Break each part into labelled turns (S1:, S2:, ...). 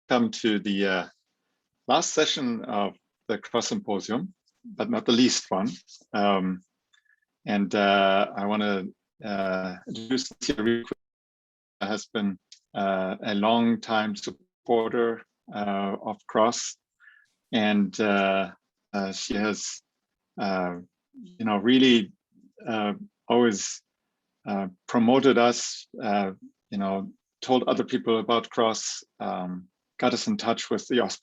S1: come to the last session of the Cross Symposium, but not the least one. And I want to introduce Nithya real quick. Has been a long time supporter of Cross, and she has, really always promoted us. Told other people about Cross, got us in touch with the OS++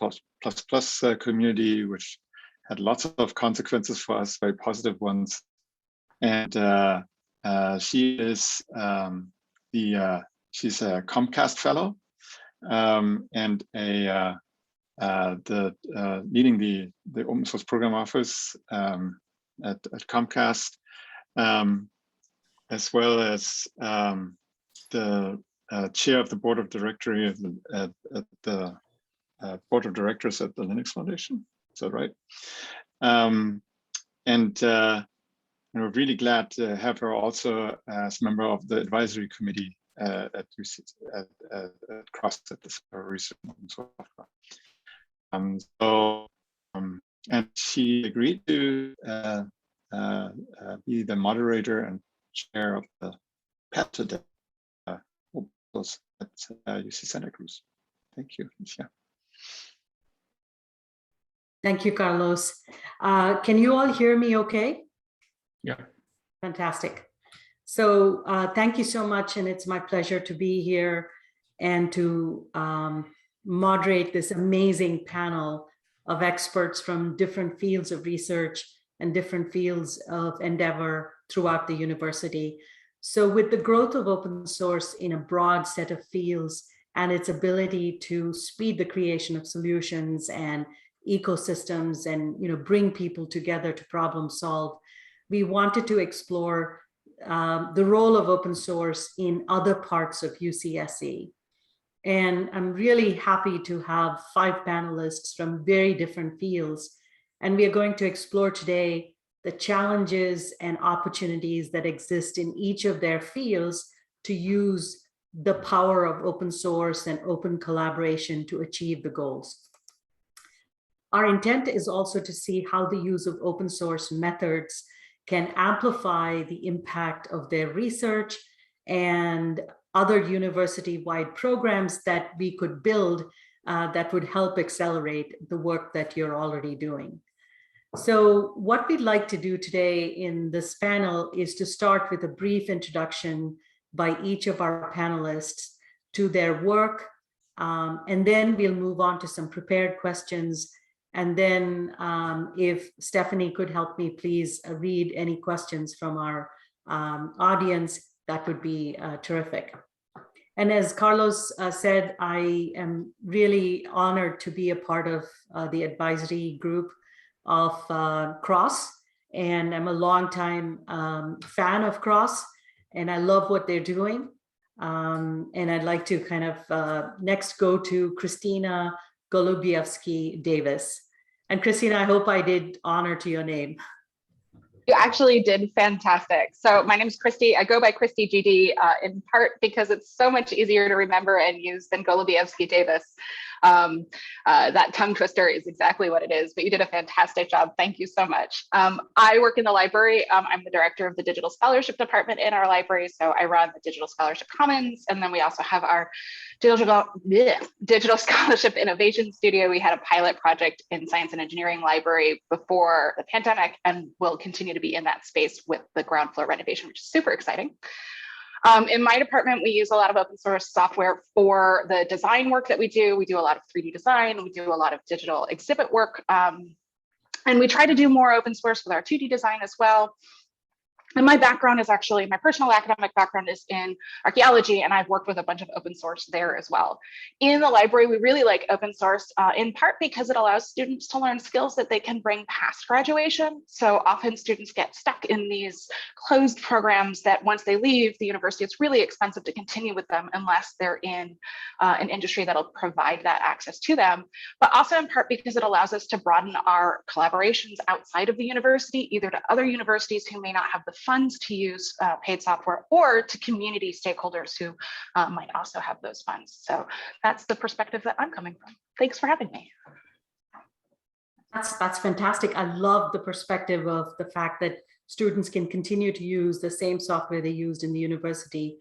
S1: community, which had lots of consequences for us, very positive ones. And she is she's a Comcast fellow and leading the open source program office at Comcast, as well as the chair of the board of directors at the board of directors at the Linux Foundation. Is that right? We're really glad to have her also as member of the advisory committee at UC Cross at the research software. And she agreed to be the moderator and chair of the PET today at UC Santa Cruz. Thank you, Nithya.
S2: Thank you, Carlos. Can you all hear me okay?
S1: Yeah.
S2: Fantastic. So thank you so much, and it's my pleasure to be here and to moderate this amazing panel of experts from different fields of research and different fields of endeavor throughout the university. So with the growth of open source in a broad set of fields and its ability to speed the creation of solutions and ecosystems and bring people together to problem solve, we wanted to explore the role of open source in other parts of UCSC. And I'm really happy to have 5 panelists from very different fields. And we are going to explore today the challenges and opportunities that exist in each of their fields to use the power of open source and open collaboration to achieve the goals. Our intent is also to see how the use of open source methods can amplify the impact of their research and other university-wide programs that we could build that would help accelerate the work that you're already doing. So what we'd like to do today in this panel is to start with a brief introduction by each of our panelists to their work, and then we'll move on to some prepared questions. And then if Stephanie could help me, please read any questions from our audience, that would be terrific. And as Carlos said, I am really honored to be a part of the advisory group of Cross, and I'm a longtime fan of Cross, and I love what they're doing. And I'd like to kind of next go to Kristina Golubiewski-Davis. And Kristina, I hope I did honor to your name.
S3: You actually did fantastic. So my name is Christy. I go by Christy GD in part because it's so much easier to remember and use than Golubiewski-Davis. That tongue twister is exactly what it is, but you did a fantastic job. Thank you so much. I work in the library. I'm the director of the Digital Scholarship Department in our library. So I run the Digital Scholarship Commons, and then we also have our Digital Scholarship Innovation Studio. We had a pilot project in Science and Engineering Library before the pandemic, and we'll continue to be in that space with the ground floor renovation, which is super exciting. In my department, we use a lot of open source software for the design work that we do. We do a lot of 3D design. We do a lot of digital exhibit work. And we try to do more open source with our 2D design as well. And my background is actually, my personal academic background is in archaeology, and I've worked with a bunch of open source there as well. In the library, we really like open source in part because it allows students to learn skills that they can bring past graduation. So often students get stuck in these closed programs that once they leave the university, it's really expensive to continue with them unless they're in an industry that'll provide that access to them, but also in part because it allows us to broaden our collaborations outside of the university, either to other universities who may not have the funds to use paid software, or to community stakeholders who might also have those funds. So that's the perspective that I'm coming from. Thanks for having me.
S2: That's fantastic. I love the perspective of the fact that students can continue to use the same software they used in the university,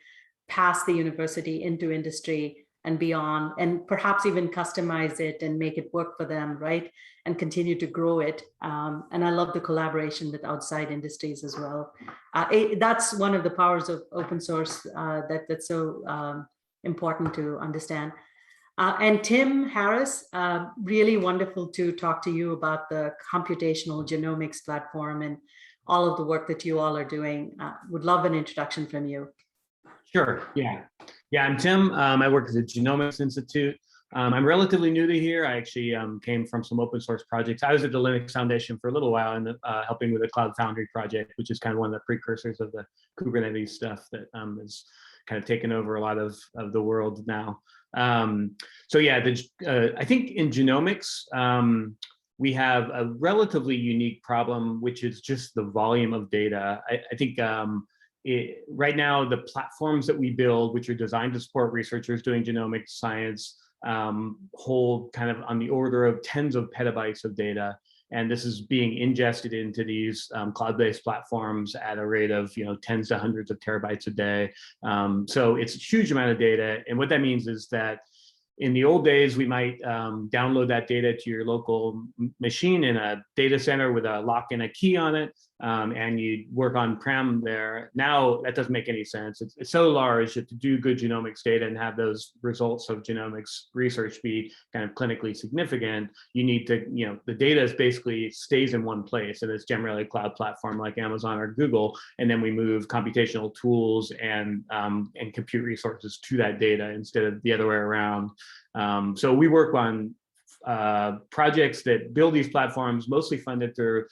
S2: past the university into industry and beyond, and perhaps even customize it and make it work for them, right? And continue to grow it. And I love the collaboration with outside industries as well. That's one of the powers of open source that's so important to understand. And Tim Harris, really wonderful to talk to you about the computational genomics platform and all of the work that you all are doing. Would love an introduction from you.
S4: Sure, yeah. Yeah, I'm Tim. I work at the Genomics Institute. I'm relatively new to here. I actually came from some open source projects. I was at the Linux Foundation for a little while and helping with the Cloud Foundry project, which is kind of one of the precursors of the Kubernetes stuff that is kind of taken over a lot of the world now. So yeah, I think in genomics, we have a relatively unique problem, which is just the volume of data. I think right now, the platforms that we build, which are designed to support researchers doing genomics science, hold kind of on the order of tens of petabytes of data. And this is being ingested into these cloud-based platforms at a rate of tens to hundreds of terabytes a day. So it's a huge amount of data. And what that means is that in the old days, we might download that data to your local machine in a data center with a lock and a key on it, and you work on-prem there. Now, that doesn't make any sense. It's so large that to do good genomics data and have those results of genomics research be kind of clinically significant, you need to, the data is basically stays in one place, and it's generally a cloud platform like Amazon or Google, and then we move computational tools and compute resources to that data instead of the other way around. So we work on projects that build these platforms, mostly funded through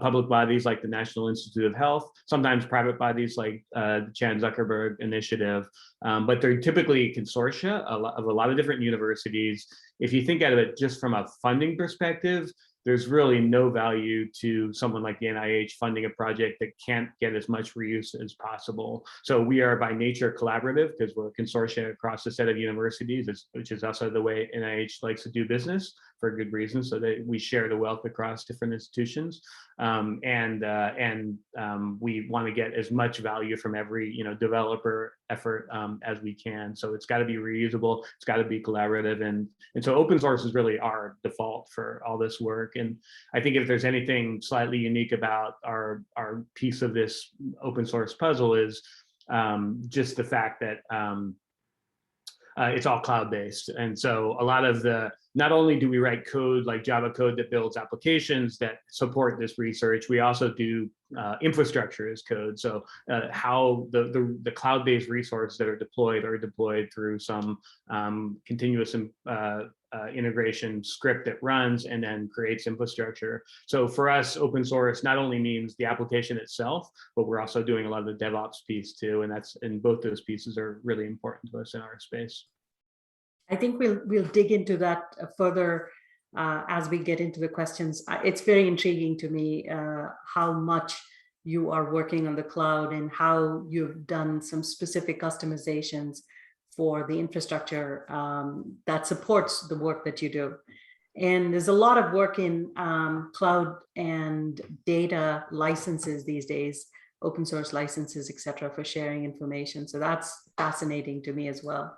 S4: public bodies like the National Institute of Health, sometimes private bodies like the Chan Zuckerberg Initiative, but they're typically consortia of a lot of different universities. If you think of it just from a funding perspective, there's really no value to someone like the NIH funding a project that can't get as much reuse as possible. So we are by nature collaborative because we're a consortia across a set of universities, which is also the way NIH likes to do business for good reason, so that we share the wealth across different institutions. We want to get as much value from every developer effort as we can. So it's got to be reusable, it's got to be collaborative, and so open source is really our default for all this work. And I think if there's anything slightly unique about our piece of this open source puzzle is just the fact that it's all cloud-based. And so a lot of not only do we write code like Java code that builds applications that support this research, we also do infrastructure as code. So how the cloud-based resources that are deployed through some continuous integration script that runs and then creates infrastructure. So for us, open source not only means the application itself, but we're also doing a lot of the DevOps piece too. And both those pieces are really important to us in our space.
S2: I think we'll dig into that further as we get into the questions. It's very intriguing to me how much you are working on the cloud and how you've done some specific customizations for the infrastructure that supports the work that you do. And there's a lot of work in cloud and data licenses these days, open source licenses, et cetera, for sharing information. So that's fascinating to me as well.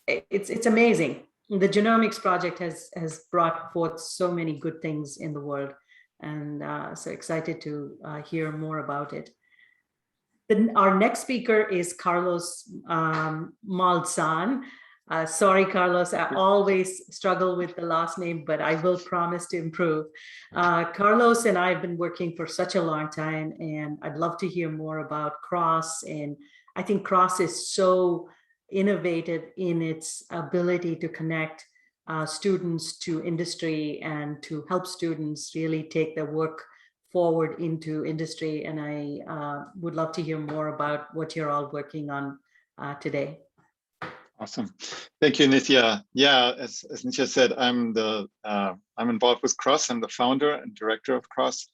S2: It's amazing. The Genomics project has brought forth so many good things in the world, and so excited to hear more about it. Our next speaker is Carlos Maltzahn. Sorry, Carlos, I always struggle with the last name, but I will promise to improve. Carlos and I have been working for such a long time, and I'd love to hear more about CROSS. And I think CROSS is so innovative in its ability to connect students to industry and to help students really take their work forward into industry. And I would love to hear more about what you're all working on today.
S1: Awesome. Thank you, Nithya. Yeah, as Nithya said, I'm involved with CROSS. I'm the founder and director of CROSS.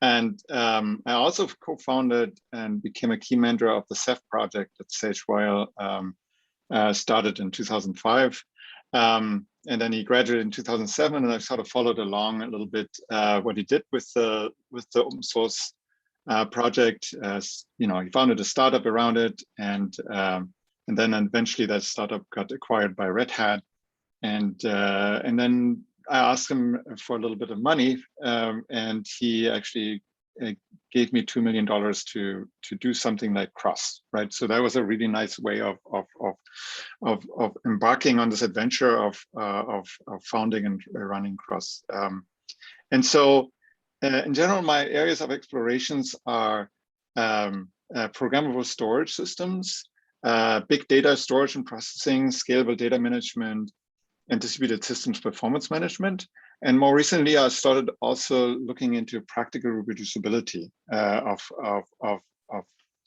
S1: And I also co-founded and became a key mentor of the Ceph project that Sage Weil started in 2005. And then he graduated in 2007, and I sort of followed along a little bit what he did with the open source project. You know, he founded a startup around it, and then eventually that startup got acquired by Red Hat. And then I asked him for a little bit of money, and he actually gave me $2 million to do something like Cross, right? So that was a really nice way of embarking on this adventure of founding and running Cross. And so, in general, my areas of explorations are programmable storage systems, big data storage and processing, scalable data management, and distributed systems performance management. And more recently, I started also looking into practical reproducibility of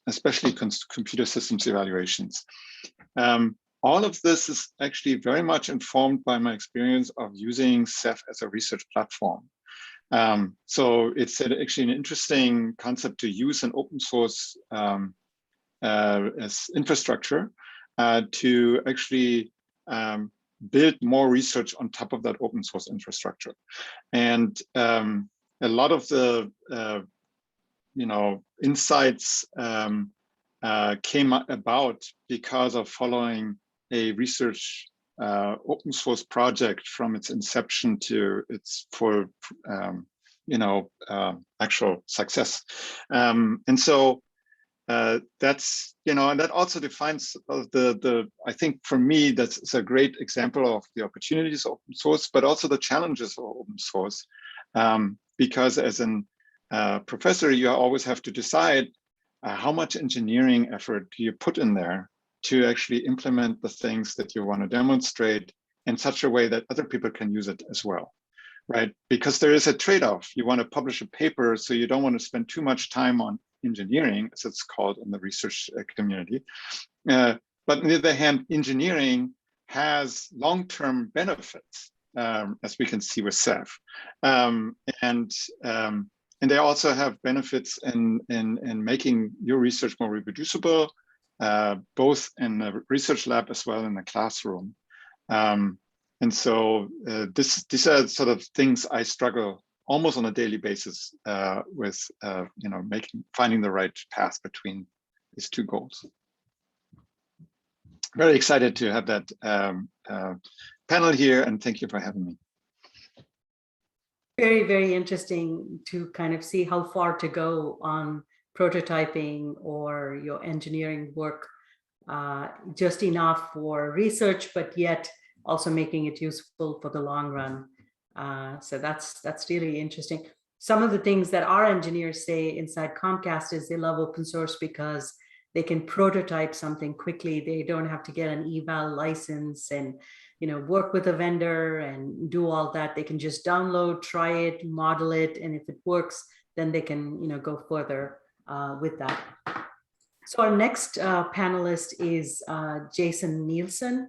S1: especially computer systems evaluations. All of this is actually very much informed by my experience of using Ceph as a research platform. So it's actually an interesting concept to use an open source as infrastructure to actually build more research on top of that open source infrastructure. And a lot of the insights came about because of following a research open source project from its inception to its full actual success. And so that's, and that also defines I think for me, that's a great example of the opportunities of open source, but also the challenges of open source. Because as a professor, you always have to decide how much engineering effort do you put in there to actually implement the things that you want to demonstrate in such a way that other people can use it as well, right? Because there is a trade-off. You want to publish a paper, so you don't want to spend too much time on engineering, as it's called in the research community. But on the other hand, engineering has long-term benefits, as we can see with Ceph. And they also have benefits in making your research more reproducible, both in the research lab as well in the classroom. And so these are sort of things I struggle almost on a daily basis with, finding the right path between these two goals. Very excited to have that panel here, and thank you for having me.
S2: Very, very interesting to kind of see how far to go on prototyping or your engineering work, just enough for research, but yet also making it useful for the long run. So that's really interesting. Some of the things that our engineers say inside Comcast is they love open source because they can prototype something quickly. They don't have to get an eval license and work with a vendor and do all that. They can just download, try it, model it, and if it works, then they can go further with that. So our next panelist is Jason Nielsen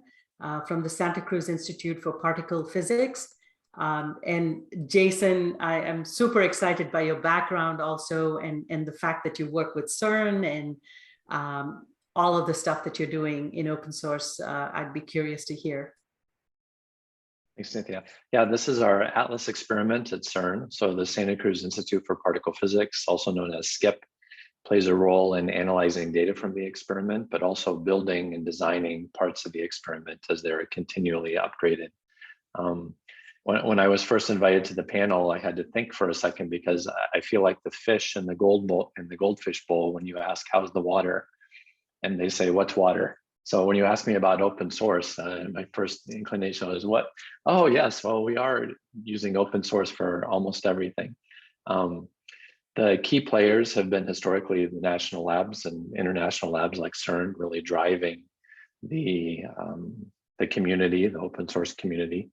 S2: from the Santa Cruz Institute for Particle Physics. And Jason, I am super excited by your background also, and the fact that you work with CERN and all of the stuff that you're doing in open source. I'd be curious to hear.
S5: Thanks, Nithya. Yeah, this is our ATLAS experiment at CERN. So the Santa Cruz Institute for Particle Physics, also known as SCIP, plays a role in analyzing data from the experiment, but also building and designing parts of the experiment as they're continually upgraded. When I was first invited to the panel, I had to think for a second because I feel like the fish in the goldfish bowl, when you ask, how's the water? And they say, what's water? So when you ask me about open source, my first inclination was what? Oh yes, well, we are using open source for almost everything. The key players have been historically the national labs and international labs like CERN, really driving the community, the open source community.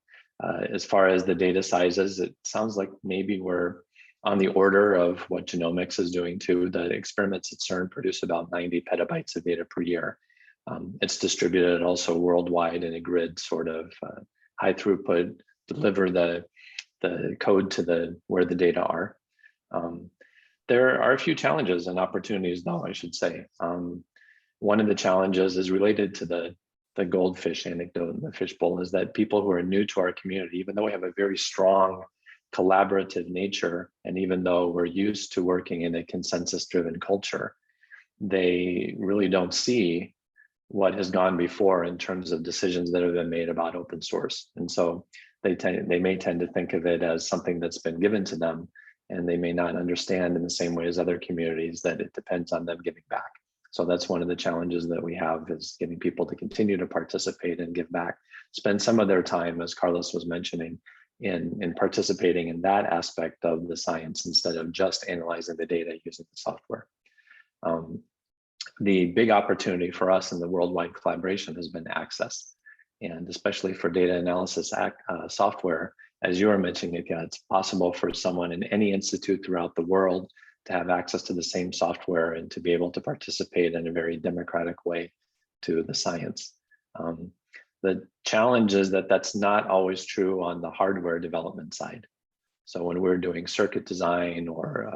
S5: As far as the data sizes, it sounds like maybe we're on the order of what Genomics is doing too. The experiments at CERN produce about 90 petabytes of data per year. It's distributed also worldwide in a grid sort of high throughput, deliver the code to where the data are. There are a few challenges and opportunities, though, I should say. One of the challenges is related to the goldfish anecdote in the fishbowl, is that people who are new to our community, even though we have a very strong collaborative nature, and even though we're used to working in a consensus-driven culture, they really don't see what has gone before in terms of decisions that have been made about open source. And so they may tend to think of it as something that's been given to them, and they may not understand in the same way as other communities that it depends on them giving back. So that's one of the challenges that we have, is getting people to continue to participate and give back, spend some of their time, as Carlos was mentioning, in participating in that aspect of the science instead of just analyzing the data using the software. The big opportunity for us in the worldwide collaboration has been access, and especially for data analysis software, as you were mentioning, it's possible for someone in any institute throughout the world to have access to the same software and to be able to participate in a very democratic way to the science. The challenge is that that's not always true on the hardware development side. So when we're doing circuit design or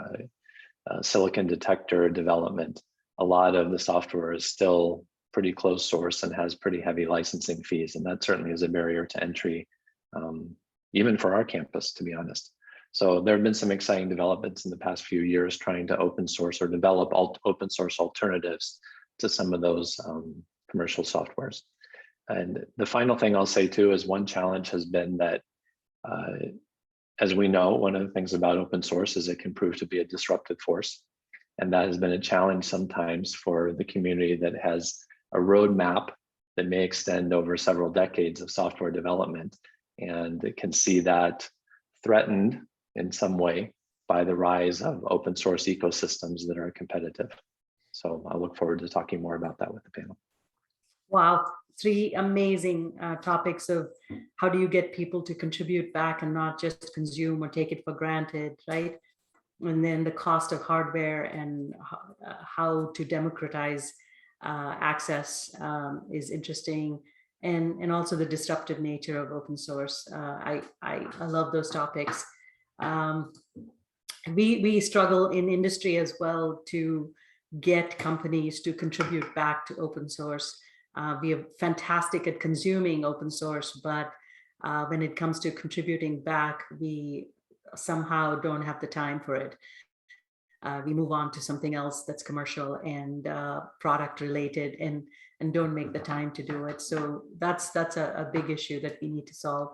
S5: silicon detector development, a lot of the software is still pretty closed source and has pretty heavy licensing fees. And that certainly is a barrier to entry, even for our campus, to be honest. So there have been some exciting developments in the past few years trying to open source or develop open source alternatives to some of those commercial softwares. And the final thing I'll say too is one challenge has been that, as we know, one of the things about open source is it can prove to be a disruptive force. And that has been a challenge sometimes for the community that has a roadmap that may extend over several decades of software development, and it can see that threatened in some way by the rise of open source ecosystems that are competitive. So I look forward to talking more about that with the panel.
S2: Wow, 3 amazing topics of how do you get people to contribute back and not just consume or take it for granted, right? And then the cost of hardware and how to democratize access is interesting. And also the disruptive nature of open source. I love those topics. We struggle in industry as well to get companies to contribute back to open source. We are fantastic at consuming open source, but when it comes to contributing back, we somehow don't have the time for it. We move on to something else that's commercial and product related, and don't make the time to do it. So that's a big issue that we need to solve.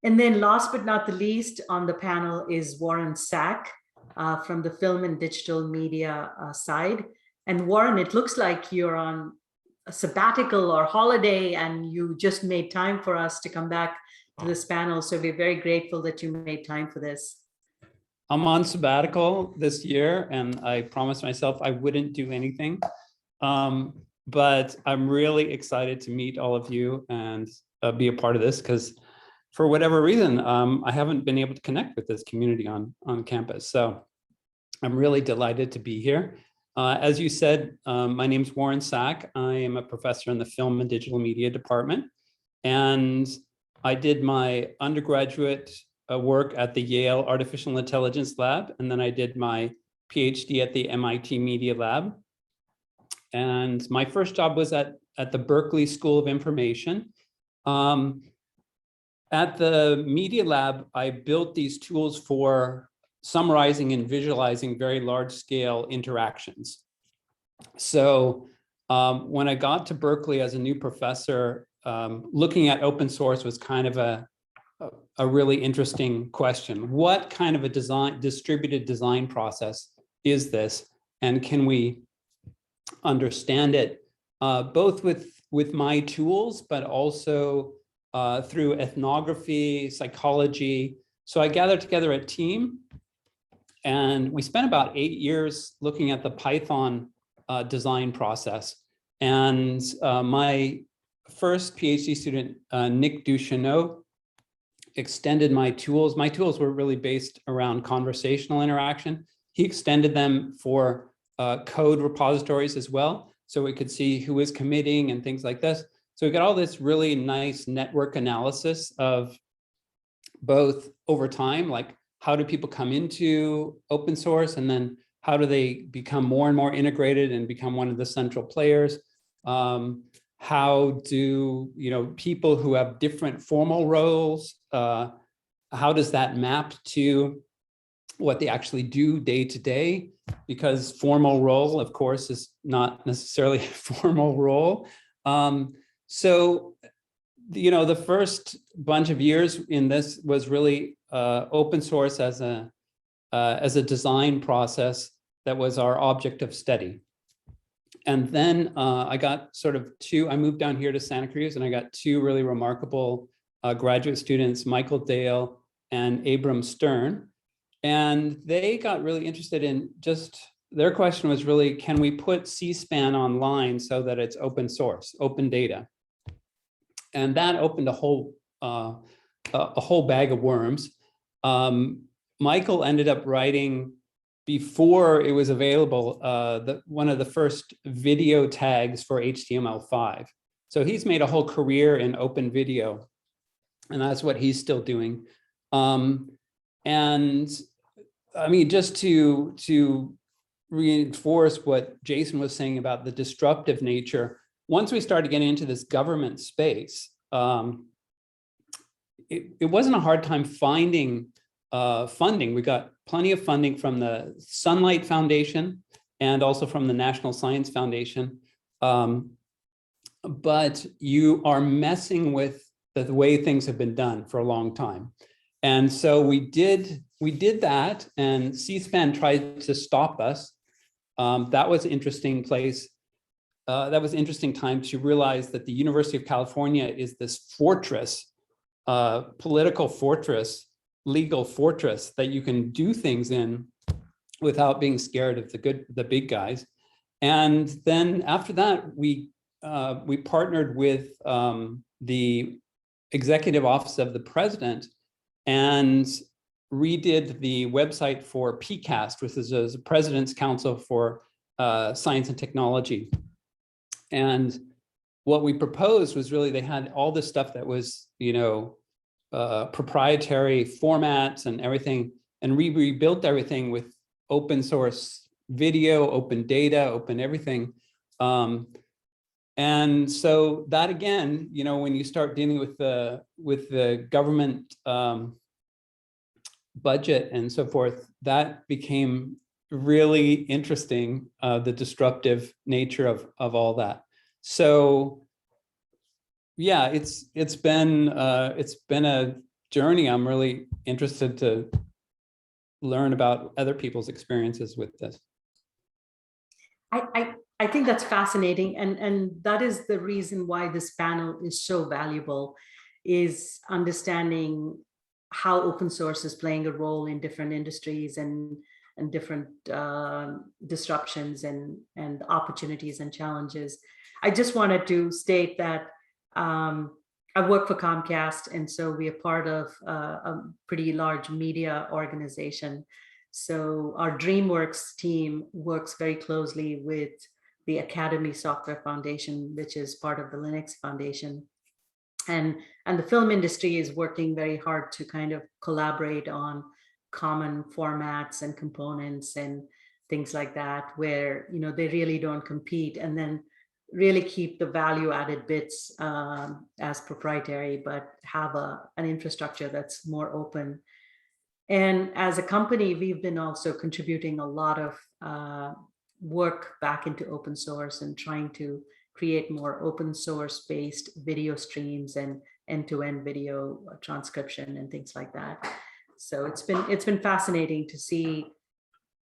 S2: And then last but not the least on the panel is Warren Sack from the film and digital media side. And Warren, it looks like you're on a sabbatical or holiday, and you just made time for us to come back to this panel. So we're very grateful that you made time for this.
S6: I'm on sabbatical this year, and I promised myself I wouldn't do anything. But I'm really excited to meet all of you and be a part of this, because for whatever reason, I haven't been able to connect with this community on campus. So I'm really delighted to be here. As you said, my name's Warren Sack. I am a professor in the Film and Digital Media Department. And I did my undergraduate work at the Yale Artificial Intelligence Lab. And then I did my PhD at the MIT Media Lab. And my first job was at the Berkeley School of Information. At the Media Lab, I built these tools for summarizing and visualizing very large scale interactions. So when I got to Berkeley as a new professor, looking at open source was kind of a really interesting question. What kind of a distributed design process is this? And can we understand it both with my tools, but also through ethnography, psychology? So I gathered together a team, and we spent about 8 years looking at the Python design process. And my first PhD student, Nick Ducheneau, extended my tools. My tools were really based around conversational interaction. He extended them for code repositories as well, so we could see who was committing and things like this. So we got all this really nice network analysis of both over time, like how do people come into open source, and then how do they become more and more integrated and become one of the central players? How do people who have different formal roles, how does that map to what they actually do day to day? Because formal role, of course, is not necessarily a formal role. So, the first bunch of years in this was really open source as a design process that was our object of study. And then I got I moved down here to Santa Cruz, and I got two really remarkable graduate students, Michael Dale and Abram Stern. And they got really interested in their question was really, can we put C-SPAN online so that it's open source, open data? And that opened a whole bag of worms. Michael ended up writing, before it was available, one of the first video tags for HTML5. So he's made a whole career in open video, and that's what he's still doing. And I mean, just to reinforce what Jason was saying about the disruptive nature, once we started getting into this government space, it wasn't a hard time finding funding. We got plenty of funding from the Sunlight Foundation and also from the National Science Foundation. But you are messing with the way things have been done for a long time. And so we did that, and C-SPAN tried to stop us. That was an interesting place. That was an interesting time to realize that the University of California is this fortress, political fortress, legal fortress that you can do things in without being scared of the big guys. And then after that, we partnered with the Executive Office of the President and redid the website for PCAST, which is the President's Council for Science and Technology. And what we proposed was really, they had all this stuff that was, proprietary formats and everything, and we rebuilt everything with open source video, open data, open everything. And so that, again, when you start dealing with the government budget and so forth, that became really interesting, the disruptive nature of all that. So yeah, it's been a journey. I'm really interested to learn about other people's experiences with this.
S2: I think that's fascinating, and that is the reason why this panel is so valuable, is understanding how open source is playing a role in different industries and different disruptions and opportunities and challenges. I just wanted to state that I work for Comcast, and so we are part of a pretty large media organization. So our DreamWorks team works very closely with the Academy Software Foundation, which is part of the Linux Foundation. And the film industry is working very hard to kind of collaborate on common formats and components and things like that, where they really don't compete, and then really keep the value added bits as proprietary, but have an infrastructure that's more open. And as a company, we've been also contributing a lot of work back into open source and trying to create more open source based video streams and end-to-end video transcription and things like that. So it's been fascinating to see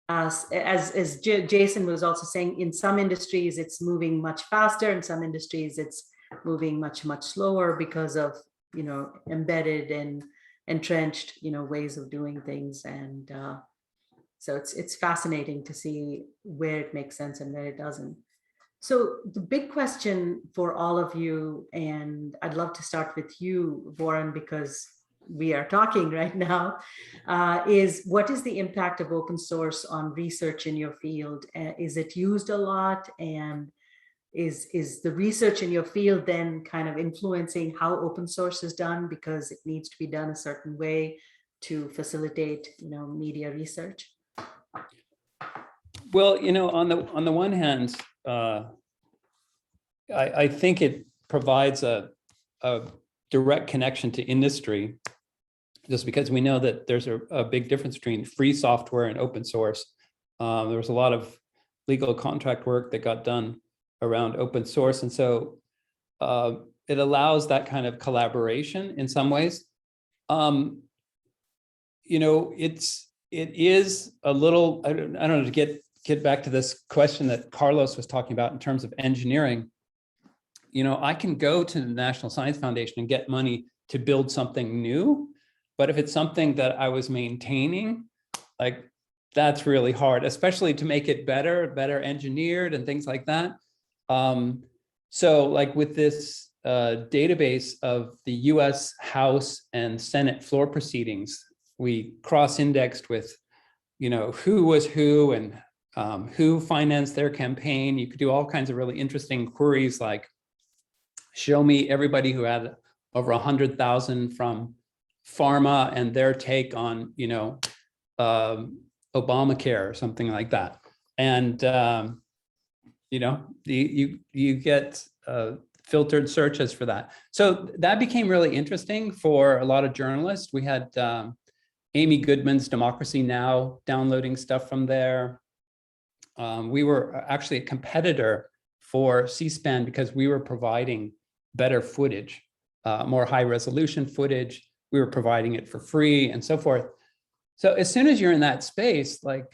S2: us, as Jason was also saying, in some industries it's moving much faster, in some industries it's moving much slower because of embedded and entrenched ways of doing things. And so it's fascinating to see where it makes sense and where it doesn't. So the big question for all of you, and I'd love to start with you, Warren, because we are talking right now, is what is the impact of open source on research in your field? Is it used a lot? And is the research in your field then kind of influencing how open source is done because it needs to be done a certain way to facilitate, media research?
S6: Well, on the one hand, I think it provides a direct connection to industry, just because we know that there's a big difference between free software and open source. There was a lot of legal contract work that got done around open source, and so it allows that kind of collaboration in some ways. It is a little, I don't know, to get back to this question that Carlos was talking about in terms of engineering. I can go to the National Science Foundation and get money to build something new, but if it's something that I was maintaining, like, that's really hard, especially to make it better engineered and things like that. So like with this database of the US House and Senate floor proceedings, we cross-indexed with, who was who and who financed their campaign. You could do all kinds of really interesting queries, like show me everybody who had over 100,000 from pharma and their take on, Obamacare or something like that. And, you get filtered searches for that. So that became really interesting for a lot of journalists. We had Amy Goodman's Democracy Now! Downloading stuff from there. We were actually a competitor for C-SPAN because we were providing better footage, more high resolution footage. We were providing it for free and so forth. So as soon as you're in that space, like,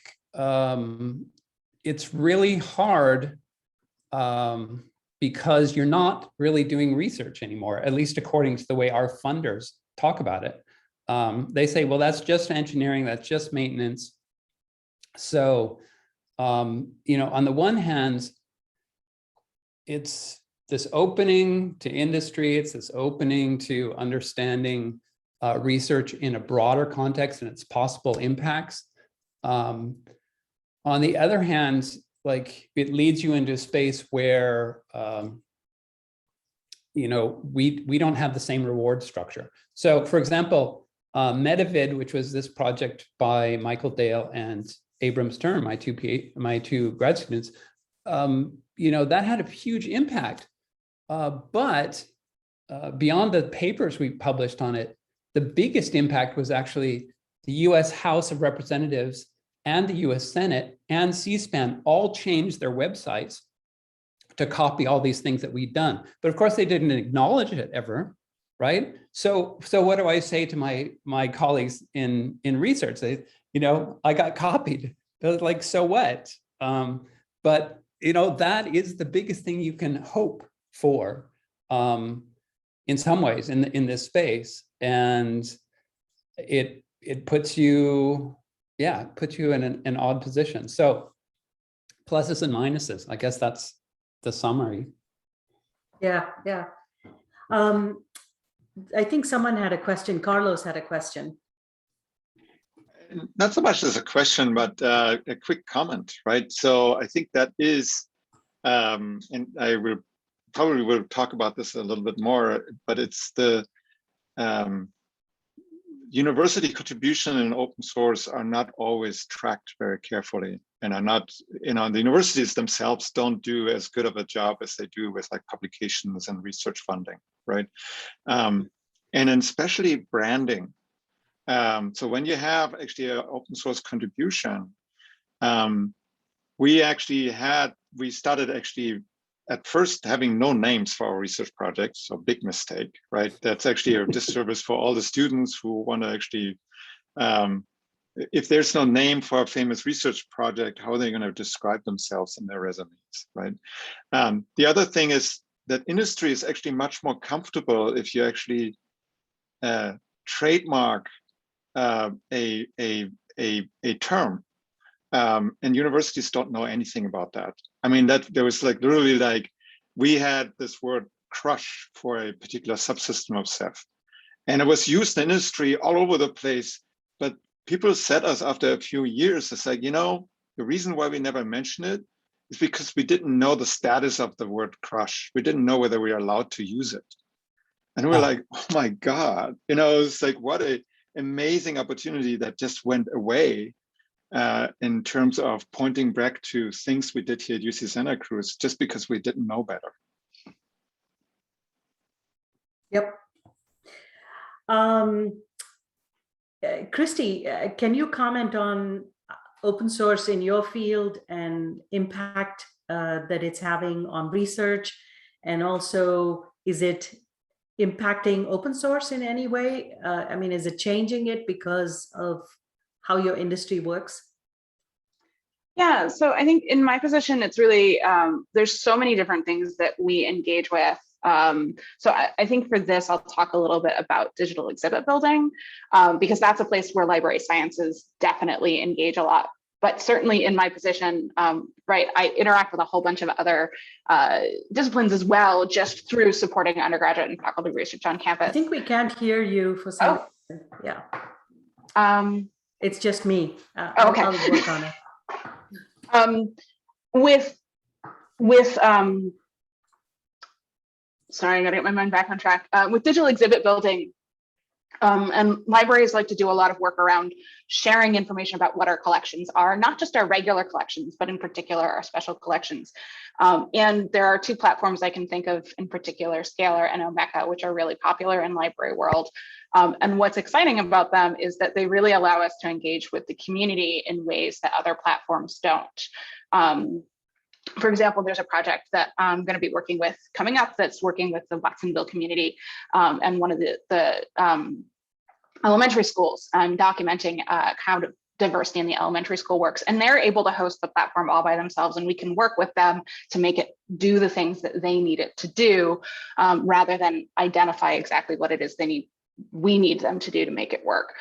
S6: it's really hard because you're not really doing research anymore, at least according to the way our funders talk about it. They say, well, that's just engineering, that's just maintenance. So, on the one hand, it's this opening to industry, it's this opening to understanding research in a broader context and its possible impacts. On the other hand, like, it leads you into a space where we don't have the same reward structure. So, for example, MetaVid, which was this project by Michael Dale and Abram Stern, my two grad students, that had a huge impact. But beyond the papers we published on it, the biggest impact was actually the US House of Representatives and the US Senate and C-SPAN all changed their websites to copy all these things that we'd done. But of course, they didn't acknowledge it ever, right? So what do I say to my colleagues in research? They, I got copied. They're like, so what? But that is the biggest thing you can hope for in some ways in this space. And it puts you in an odd position. So pluses and minuses, I guess that's the summary.
S2: Yeah. I think someone had a question. Carlos had a question.
S1: Not so much as a question, but a quick comment, right? So I think that is, and I will probably talk about this a little bit more, but it's the university contribution in open source are not always tracked very carefully, and are not, the universities themselves don't do as good of a job as they do with like publications and research funding, right? And especially branding. So when you have actually an open source contribution, we started actually at first having no names for our research projects, so big mistake, right? That's actually a disservice for all the students who want to actually, if there's no name for a famous research project, how are they going to describe themselves in their resumes, right? The other thing is that industry is actually much more comfortable if you actually trademark a term, and universities don't know anything about that. I mean, that there was like literally like, we had this word crush for a particular subsystem of Ceph, and it was used in industry all over the place. But people said us after a few years, it's like, the reason why we never mentioned it is because we didn't know the status of the word crush. We didn't know whether we are allowed to use it. And we're like, oh my God, it's like, what a amazing opportunity that just went away in terms of pointing back to things we did here at UC Santa Cruz just because we didn't know better.
S2: Yep. Christy, can you comment on open source in your field and impact that it's having on research? And also, is it impacting open source in any way? I mean, is it changing it because of how your industry works?
S3: Yeah, so I think in my position, it's really, there's so many different things that we engage with. So I think for this, I'll talk a little bit about digital exhibit building, because that's a place where library sciences definitely engage a lot. But certainly in my position, right, I interact with a whole bunch of other disciplines as well, just through supporting undergraduate and faculty research on campus.
S2: I think we can't hear you for some reason. Yeah. It's just me.
S3: Okay.
S2: I'll work on it.
S3: Sorry, I gotta get my mind back on track. With digital exhibit building, and libraries like to do a lot of work around sharing information about what our collections are, not just our regular collections, but in particular our special collections. And there are two platforms I can think of in particular, Scalar and Omeka, which are really popular in library world. And what's exciting about them is that they really allow us to engage with the community in ways that other platforms don't. For example, there's a project that I'm going to be working with coming up that's working with the Watsonville community and one of the elementary schools, documenting how diversity in the elementary school works. And they're able to host the platform all by themselves, and we can work with them to make it do the things that they need it to do, rather than identify exactly what it is we need them to do to make it work.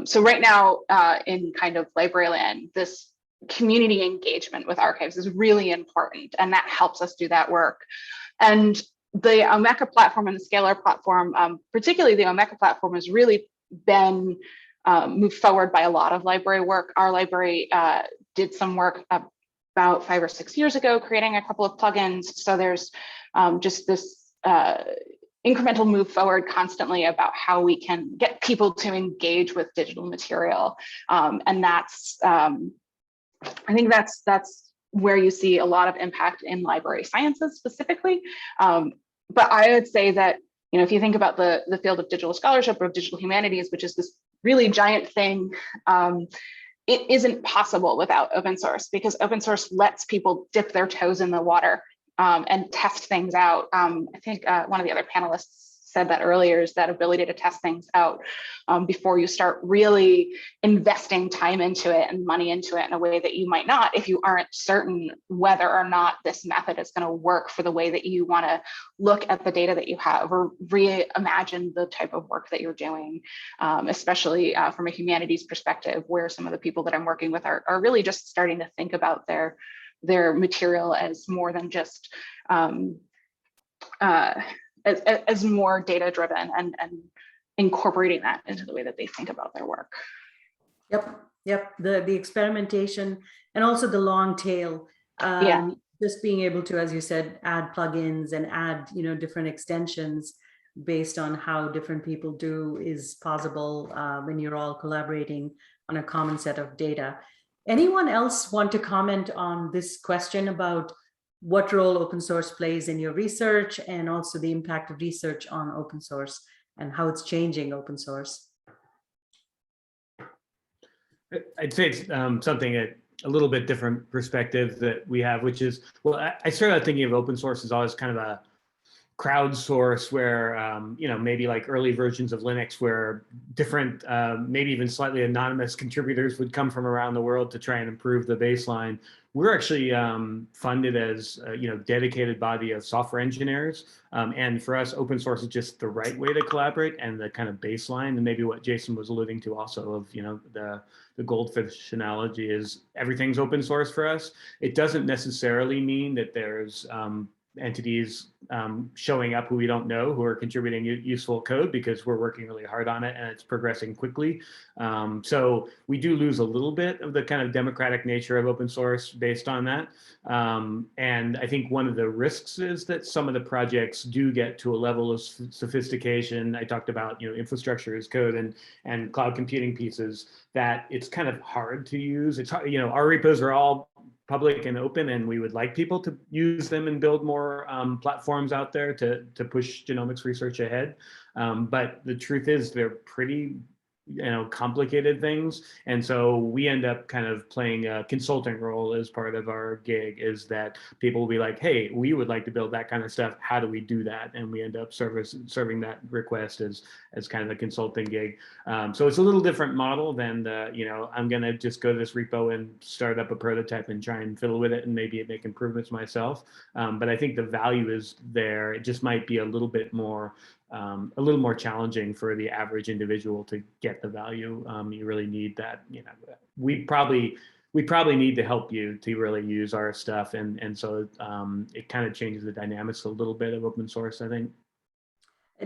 S3: So right now in kind of library land, this community engagement with archives is really important, and that helps us do that work. And the Omeka platform and the Scalar platform, particularly the Omeka platform, has really been moved forward by a lot of library work. Our library did some work about 5 or 6 years ago, creating a couple of plugins. So there's just this incremental move forward constantly about how we can get people to engage with digital material. And that's, I think that's where you see a lot of impact in library sciences specifically. But I would say that, you know, if you think about the field of digital scholarship or of digital humanities, which is this really giant thing, it isn't possible without open source, because open source lets people dip their toes in the water and test things out. I think one of the other panelists said that earlier, is that ability to test things out before you start really investing time into it and money into it in a way that you might not if you aren't certain whether or not this method is going to work for the way that you want to look at the data that you have, or reimagine the type of work that you're doing, especially from a humanities perspective, where some of the people that I'm working with are really just starting to think about their material as more than just as more data driven, and incorporating that into the way that they think about their work.
S2: Yep. The experimentation, and also the long tail. Just being able to, as you said, add plugins and add, you know, different extensions based on how different people do is possible when you're all collaborating on a common set of data. Anyone else want to comment on this question about what role open source plays in your research, and also the impact of research on open source and how it's changing open source?
S4: I'd say it's something a little bit different perspective that we have, which is, well, I started out thinking of open source as always kind of a crowdsource where, you know, maybe like early versions of Linux where different, maybe even slightly anonymous contributors would come from around the world to try and improve the baseline. We're actually funded as, you know, dedicated body of software engineers. And for us, open source is just the right way to collaborate and the kind of baseline, and maybe what Jason was alluding to also of, you know, the goldfish analogy is everything's open source for us. It doesn't necessarily mean that there's entities showing up who we don't know, who are contributing useful code because we're working really hard on it and it's progressing quickly. So we do lose a little bit of the kind of democratic nature of open source based on that. And I think one of the risks is that some of the projects do get to a level of sophistication. I talked about, infrastructure as code and cloud computing pieces that it's kind of hard to use. It's hard, our repos are all public and open, and we would like people to use them and build more platforms out there to push genomics research ahead. But the truth is they're pretty complicated things. And so we end up kind of playing a consulting role as part of our gig, is that people will be like, hey, we would like to build that kind of stuff. How do we do that? And we end up serving that request as kind of a consulting gig. So it's a little different model than the, I'm going to just go to this repo and start up a prototype and try and fiddle with it and maybe make improvements myself. But I think the value is there. It just might be a little more challenging for the average individual to get the value. You really need that. We probably need to help you to really use our stuff, and so it kind of changes the dynamics a little bit of open source, I think.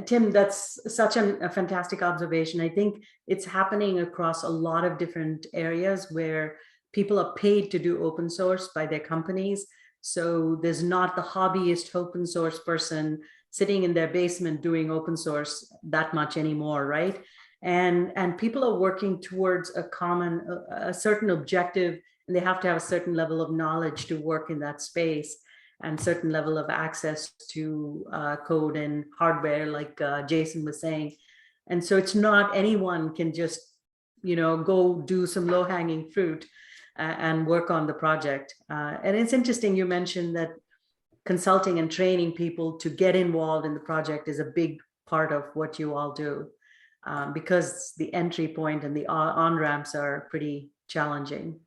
S2: Tim, that's such a fantastic observation. I think it's happening across a lot of different areas where people are paid to do open source by their companies. So there's not the hobbyist open source person sitting in their basement doing open source that much anymore, right? And people are working towards a certain objective, and they have to have a certain level of knowledge to work in that space, and certain level of access to code and hardware, like Jason was saying. And so it's not anyone can just, go do some low-hanging fruit and work on the project. And it's interesting you mentioned that consulting and training people to get involved in the project is a big part of what you all do, because the entry point and the on-ramps are pretty challenging.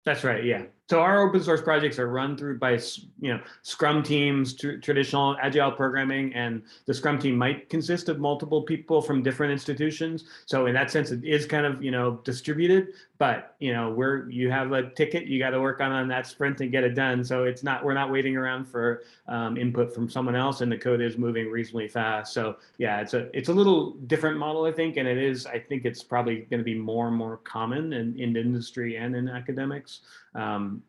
S4: That's right, yeah. So our open source projects are run through by, Scrum teams, traditional agile programming, and the Scrum team might consist of multiple people from different institutions. So in that sense, it is kind of, distributed, but, you have a ticket, you got to work on that sprint and get it done. So we're not waiting around for input from someone else, and the code is moving reasonably fast. So yeah, it's a little different model, I think, and I think it's probably going to be more and more common in industry and in academics.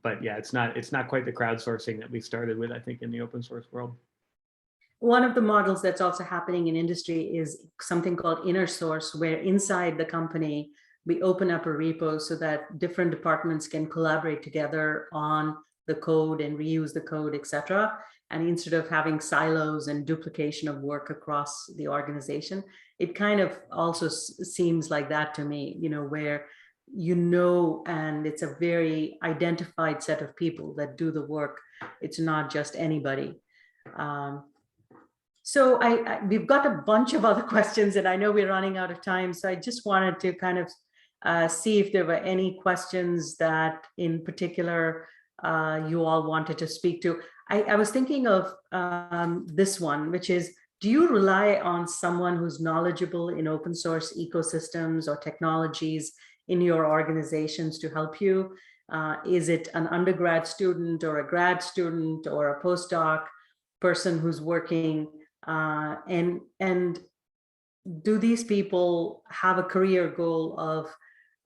S4: But yeah, it's not quite the crowdsourcing that we started with, I think, in the open source world.
S2: One of the models that's also happening in industry is something called inner source, where inside the company, we open up a repo so that different departments can collaborate together on the code and reuse the code, etc. And instead of having silos and duplication of work across the organization, it kind of also seems like that to me, where and it's a very identified set of people that do the work. It's not just anybody. So we've got a bunch of other questions, and I know we're running out of time. So I just wanted to kind of see if there were any questions that in particular you all wanted to speak to. I was thinking of this one, which is, do you rely on someone who's knowledgeable in open source ecosystems or technologies in your organizations to help you? Is it an undergrad student or a grad student or a postdoc person who's working? And do these people have a career goal of,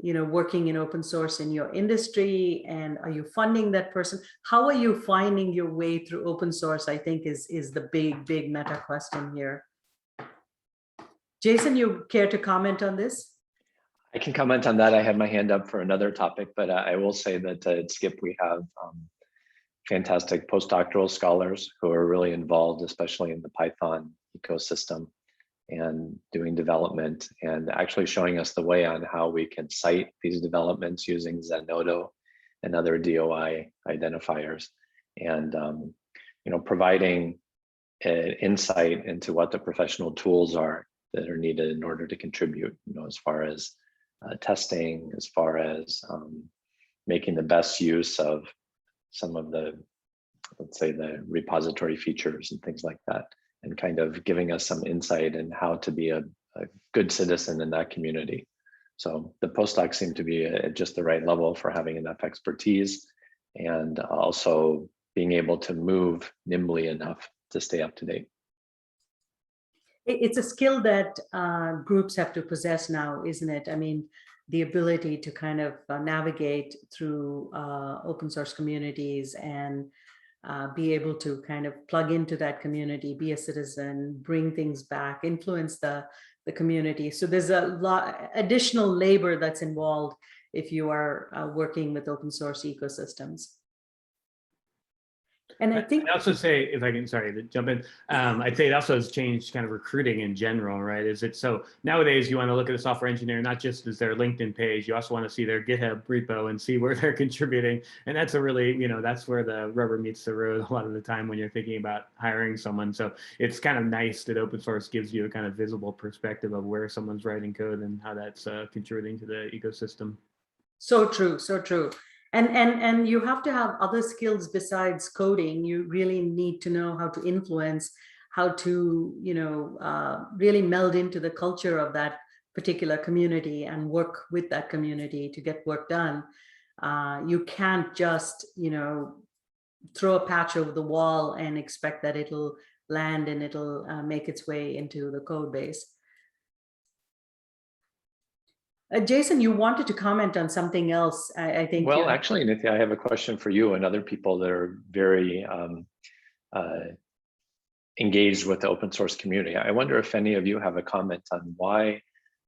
S2: working in open source in your industry? And are you funding that person? How are you finding your way through open source, I think is the big meta question here. Jason, you care to comment on this?
S5: I can comment on that. I had my hand up for another topic, but I will say that at Skip, we have fantastic postdoctoral scholars who are really involved, especially in the Python ecosystem and doing development and actually showing us the way on how we can cite these developments using Zenodo and other DOI identifiers, and providing an insight into what the professional tools are that are needed in order to contribute, as far as testing, as far as making the best use of some of the, let's say, the repository features and things like that, and kind of giving us some insight in how to be a good citizen in that community. So the postdocs seem to be at just the right level for having enough expertise, and also being able to move nimbly enough to stay up to date.
S2: It's a skill that groups have to possess now, isn't it? I mean, the ability to kind of navigate through open source communities and be able to kind of plug into that community, be a citizen, bring things back, influence the community. So there's a lot additional labor that's involved if you are working with open source ecosystems. And I think
S4: I'd also say, if I can, sorry to jump in, I'd say it also has changed kind of recruiting in general, right? Is it so nowadays you want to look at a software engineer, not just as their LinkedIn page, you also want to see their GitHub repo and see where they're contributing. And that's a really, you know, that's where the rubber meets the road a lot of the time when you're thinking about hiring someone. So it's kind of nice that open source gives you a kind of visible perspective of where someone's writing code and how that's contributing to the ecosystem.
S2: so true, so true. And you have to have other skills besides coding. You really need to know how to influence, how to, you know, really meld into the culture of that particular community and work with that community to get work done. You can't just, you know, throw a patch over the wall and expect that it'll land and it'll make its way into the code base. Jason, you wanted to comment on something else, I think.
S5: Well, actually, Nithya, I have a question for you and other people that are very engaged with the open source community. I wonder if any of you have a comment on why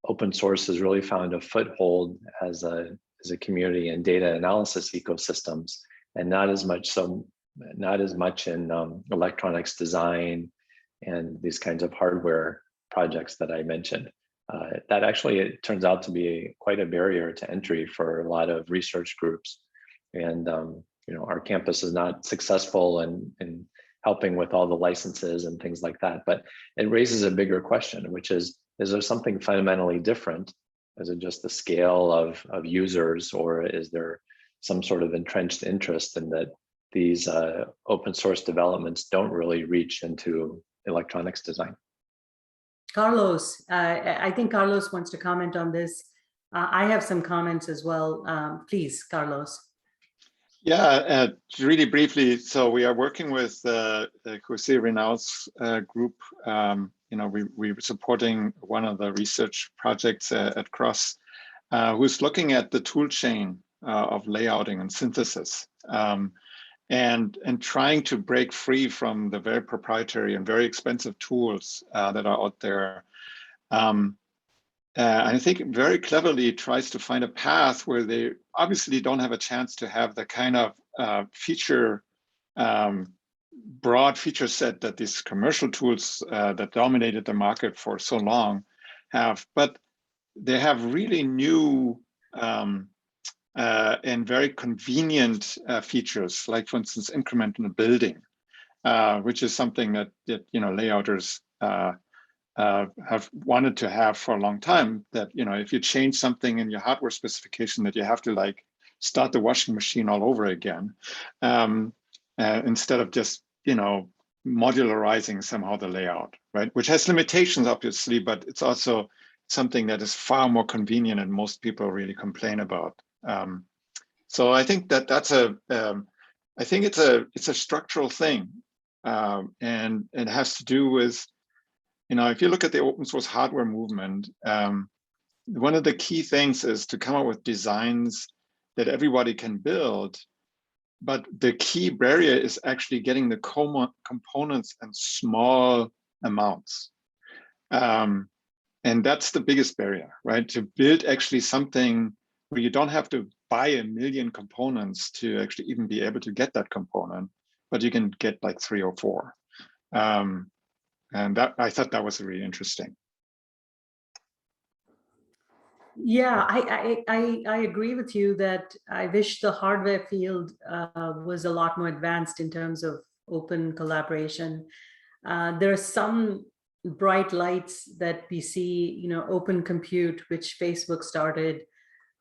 S5: open source has really found a foothold as a community in data analysis ecosystems, and not as much in electronics design and these kinds of hardware projects that I mentioned. That actually, it turns out to be quite a barrier to entry for a lot of research groups. And you know, our campus is not successful in helping with all the licenses and things like that. But it raises a bigger question, which is there something fundamentally different? Is it just the scale of users, or is there some sort of entrenched interest in that these open source developments don't really reach into electronics design?
S2: Carlos, I think Carlos wants to comment on this. I have some comments as well. Please, Carlos.
S1: Yeah, really briefly. So we are working with Jose Reynal's group. You know, we're supporting one of the research projects at Cross, who's looking at the tool chain of layouting and synthesis, and trying to break free from the very proprietary and very expensive tools that are out there. I think very cleverly tries to find a path where they obviously don't have a chance to have the kind of broad feature set that these commercial tools that dominated the market for so long have, but they have really new and very convenient features, like for instance, increment in a building, which is something that you know, layouters have wanted to have for a long time. That, you know, if you change something in your hardware specification, that you have to like start the washing machine all over again, instead of just, you know, modularizing somehow the layout, right? Which has limitations, obviously, but it's also something that is far more convenient and most people really complain about. So I think that's I think it's a structural thing, and it has to do with, you know, if you look at the open source hardware movement, one of the key things is to come up with designs that everybody can build, but the key barrier is actually getting the components in small amounts. And that's the biggest barrier, right? To build actually something where you don't have to buy 1 million components to actually even be able to get that component, but you can get like 3 or 4. And that, I thought that was really interesting.
S2: Yeah, I agree with you that I wish the hardware field was a lot more advanced in terms of open collaboration. There are some bright lights that we see, you know, Open Compute, which Facebook started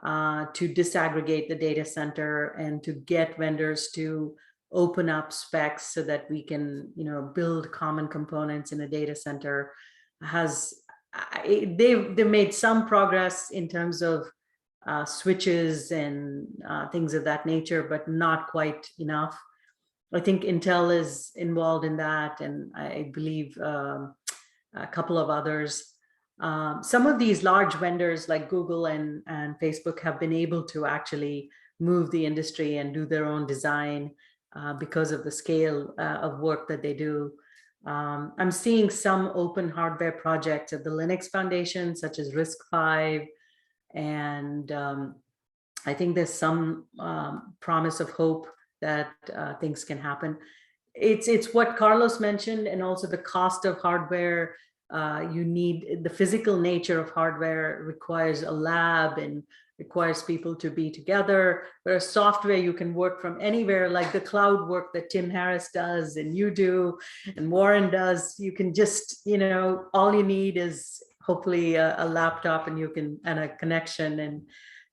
S2: to disaggregate the data center and to get vendors to open up specs so that we can, you know, build common components in a data center. They've made some progress in terms of switches and things of that nature, but not quite enough. I think Intel is involved in that, and I believe a couple of others. Some of these large vendors like Google and Facebook have been able to actually move the industry and do their own design because of the scale of work that they do. I'm seeing some open hardware projects at the Linux Foundation, such as RISC-V, and I think there's some promise of hope that things can happen. It's what Carlos mentioned, and also the cost of hardware. You need the physical nature of hardware requires a lab and requires people to be together. Whereas software, you can work from anywhere, like the cloud work that Tim Harris does and you do and Warren does. You can just, all you need is hopefully a laptop and a connection, and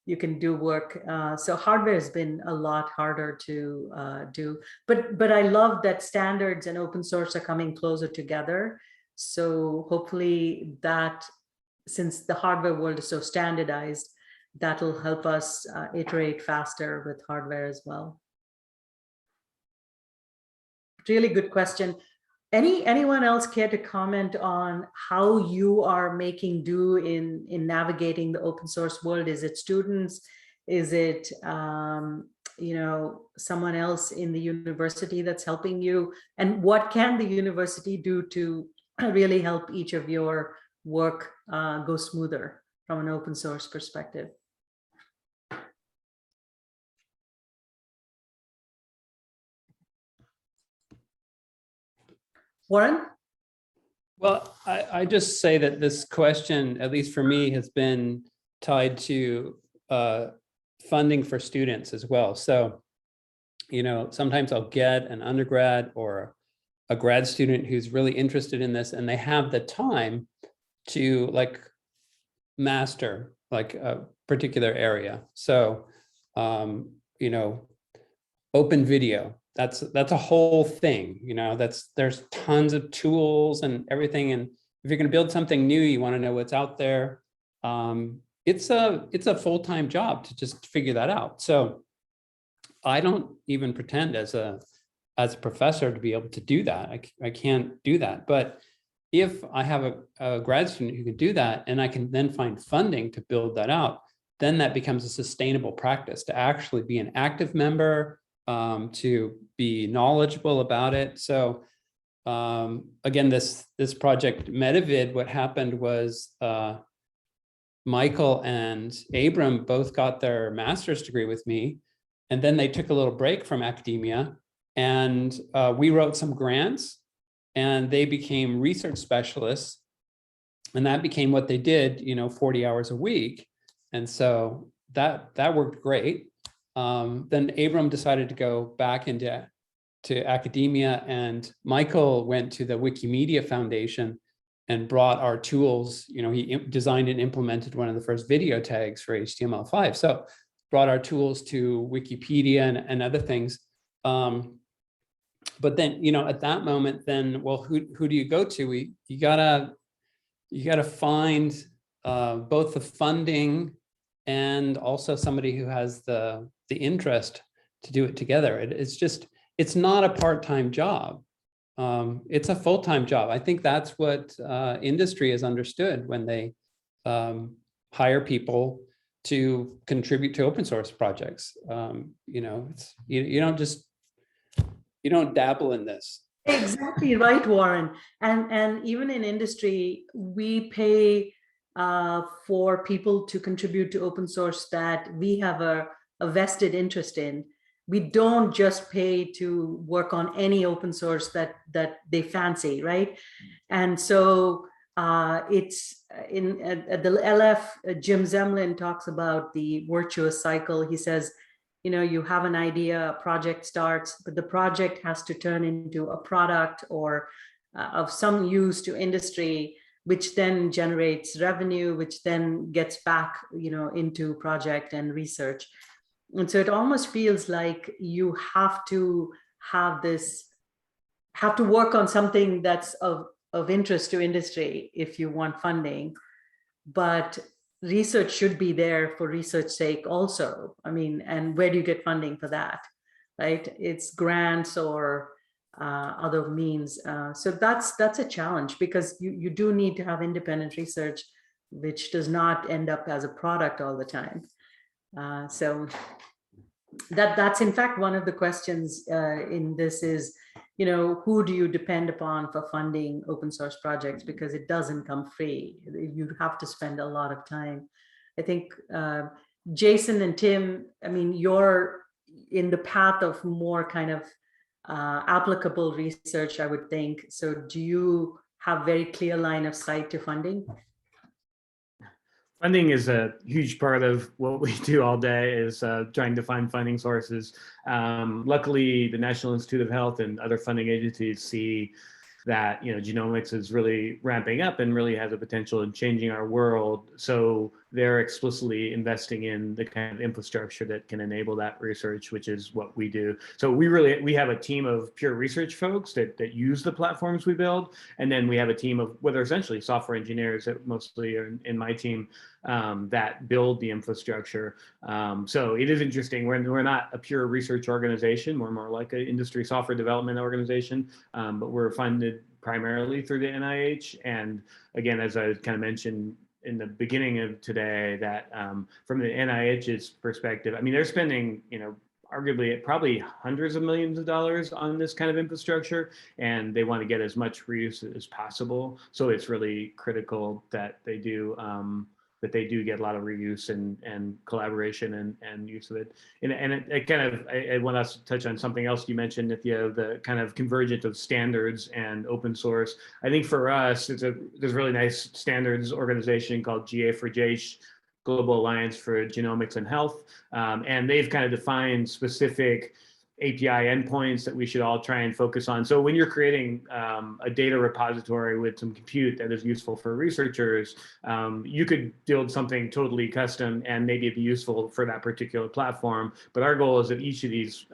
S2: you can do work. So hardware has been a lot harder to do. But I love that standards and open source are coming closer together. So hopefully that, since the hardware world is so standardized, that'll help us iterate faster with hardware as well. Really good question. Anyone else care to comment on how you are making do in navigating the open source world? Is it students? Is it someone else in the university that's helping you? And what can the university do to really help each of your work go smoother from an open source perspective? Warren?
S6: Well, I just say that this question, at least for me, has been tied to funding for students as well. So, sometimes I'll get an undergrad or a grad student who's really interested in this, and they have the time to master a particular area. So, open video. That's a whole thing, there's tons of tools and everything. And if you're going to build something new, you want to know what's out there. It's a full-time job to just figure that out. So I don't even pretend as a professor to be able to do that. I can't do that. But if I have a grad student who can do that, and I can then find funding to build that out, then that becomes a sustainable practice to actually be an active member, to be knowledgeable about it. So again, this project MetaVid, what happened was Michael and Abram both got their master's degree with me, and then they took a little break from academia, and we wrote some grants, and they became research specialists, and that became what they did, 40 hours a week. And so that worked great. Then Abram decided to go back into academia, and Michael went to the Wikimedia Foundation and brought our tools. He designed and implemented one of the first video tags for HTML5. So brought our tools to Wikipedia and other things. But then, at that moment, then, well, who do you go to? You gotta find both the funding and also somebody who has the interest to do it together. It's not a part-time job. It's a full-time job. I think that's what industry has understood when they hire people to contribute to open source projects. You don't dabble in this.
S2: Exactly right, Warren. And even in industry, we pay for people to contribute to open source that we have a vested interest in. We don't just pay to work on any open source that they fancy, right? And so it's at the LF, Jim Zemlin talks about the virtuous cycle. He says, you have an idea, a project starts, but the project has to turn into a product or of some use to industry, which then generates revenue, which then gets back, into project and research. And so it almost feels like you have to work on something that's of interest to industry if you want funding, but research should be there for research's sake also. I mean, and where do you get funding for that? right? It's grants or other means. So that's a challenge, because you do need to have independent research, which does not end up as a product all the time. So that's in fact one of the questions in this is, who do you depend upon for funding open source projects? Because it doesn't come free. You have to spend a lot of time. I think Jason and Tim, I mean, you're in the path of more kind of applicable research, I would think. So do you have very clear line of sight to funding?
S4: Funding is a huge part of what we do all day, is trying to find funding sources. Luckily, the National Institute of Health and other funding agencies see that genomics is really ramping up and really has a potential in changing our world. So they're explicitly investing in the kind of infrastructure that can enable that research, which is what we do. So we have a team of pure research folks that use the platforms we build. And then we have a team of what are essentially software engineers that mostly are in my team that build the infrastructure. So it is interesting. We're not a pure research organization. We're more like an industry software development organization, but we're funded primarily through the NIH. And again, as I kind of mentioned in the beginning of today, that from the NIH's perspective, I mean, they're spending, arguably probably hundreds of millions of dollars on this kind of infrastructure, and they want to get as much reuse as possible. So it's really critical that they do get a lot of reuse and collaboration and use of it. And it kind of, I want us to touch on something else you mentioned, Nithya, the kind of convergence of standards and open source. I think for us, there's a really nice standards organization called GA4J, Global Alliance for Genomics and Health. And they've kind of defined specific API endpoints that we should all try and focus on. So when you're creating a data repository with some compute that is useful for researchers, you could build something totally custom and maybe it'd be useful for that particular platform. But our goal is that each of these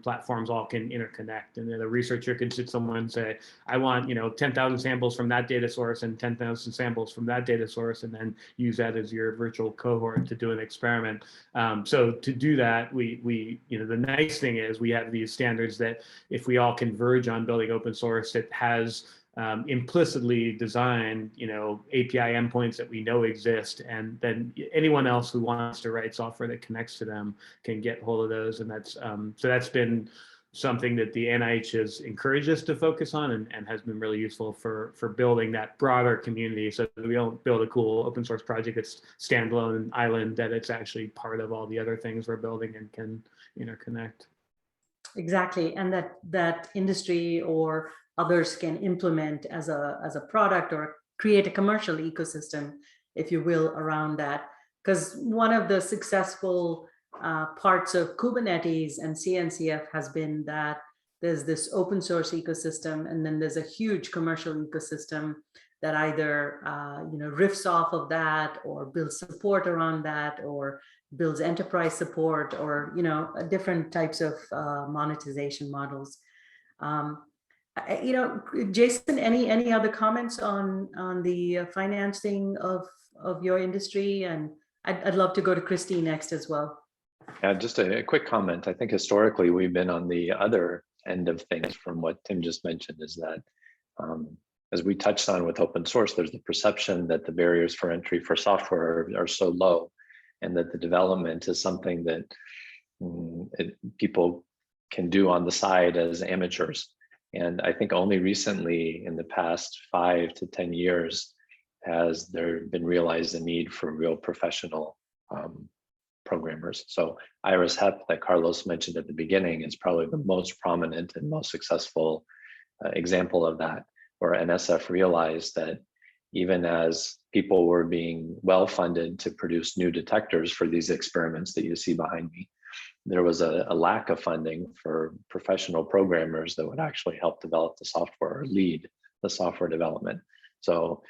S4: platforms all can interconnect, and then a researcher can sit somewhere and say, I want 10,000 samples from that data source and 10,000 samples from that data source, and then use that as your virtual cohort to do an experiment. So to do that, we the nice thing is we have these standards that if we all converge on building open source, it has implicitly designed, API endpoints that we know exist, and then anyone else who wants to write software that connects to them can get hold of those. And that's so that's been something that the NIH has encouraged us to focus on, and has been really useful for building that broader community, so that we don't build a cool open source project that's standalone island, that it's actually part of all the other things we're building and can interconnect.
S2: Exactly, and that industry or others can implement as a product or create a commercial ecosystem, if you will, around that. Because one of the successful parts of Kubernetes and CNCF has been that there's this open source ecosystem, and then there's a huge commercial ecosystem that either riffs off of that, or builds support around that, or builds enterprise support, or different types of monetization models. Jason, any other comments on the financing of your industry? And I'd love to go to Kristina next as well.
S5: Yeah, just a quick comment. I think historically we've been on the other end of things from what Tim just mentioned, is that as we touched on with open source, there's the perception that the barriers for entry for software are so low, and that the development is something that people can do on the side as amateurs. And I think only recently, in the past 5 to 10 years, has there been realized the need for real professional programmers. So Iris HEP, that Carlos mentioned at the beginning, is probably the most prominent and most successful example of that, where NSF realized that even as people were being well funded to produce new detectors for these experiments that you see behind me, there was a lack of funding for professional programmers that would actually help develop the software or lead the software development. So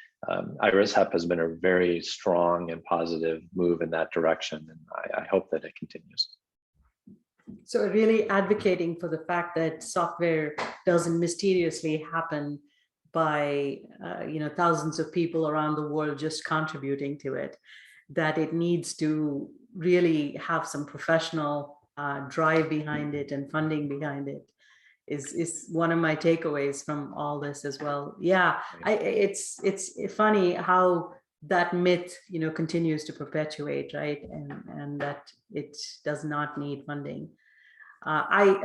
S5: Iris HEP has been a very strong and positive move in that direction, and I hope that it continues.
S2: So really advocating for the fact that software doesn't mysteriously happen by thousands of people around the world just contributing to it, that it needs to really have some professional drive behind it and funding behind it is one of my takeaways from all this as well. Yeah, it's funny how that myth, continues to perpetuate, right? And that it does not need funding.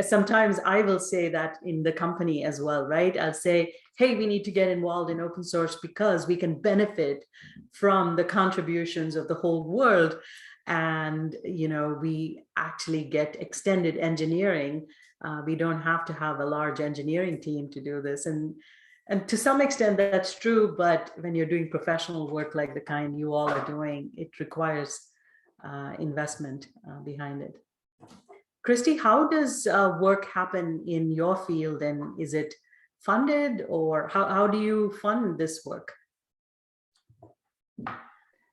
S2: Sometimes I will say that in the company as well, right? I'll say, hey, we need to get involved in open source because we can benefit from the contributions of the whole world. And, we actually get extended engineering. We don't have to have a large engineering team to do this. And to some extent that's true, but when you're doing professional work like the kind you all are doing, it requires investment behind it. Kristi, how does work happen in your field, and is it funded, or how do you fund this work?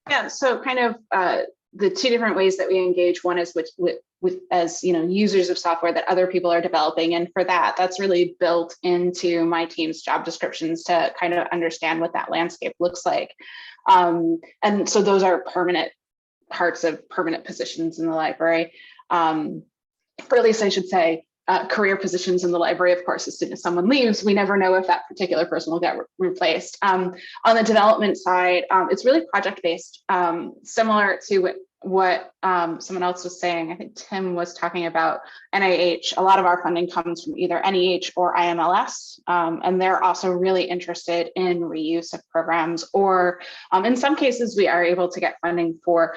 S3: Yeah, so kind of the two different ways that we engage. One is with as users of software that other people are developing, and for that's really built into my team's job descriptions to kind of understand what that landscape looks like. And so those are permanent parts of permanent positions in the library. Or at least I should say, career positions in the library. Of course, as soon as someone leaves, we never know if that particular person will get replaced. On the development side, it's really project-based, similar to what someone else was saying. I think Tim was talking about NIH. A lot of our funding comes from either NEH or IMLS, and they're also really interested in reuse of programs, or in some cases, we are able to get funding for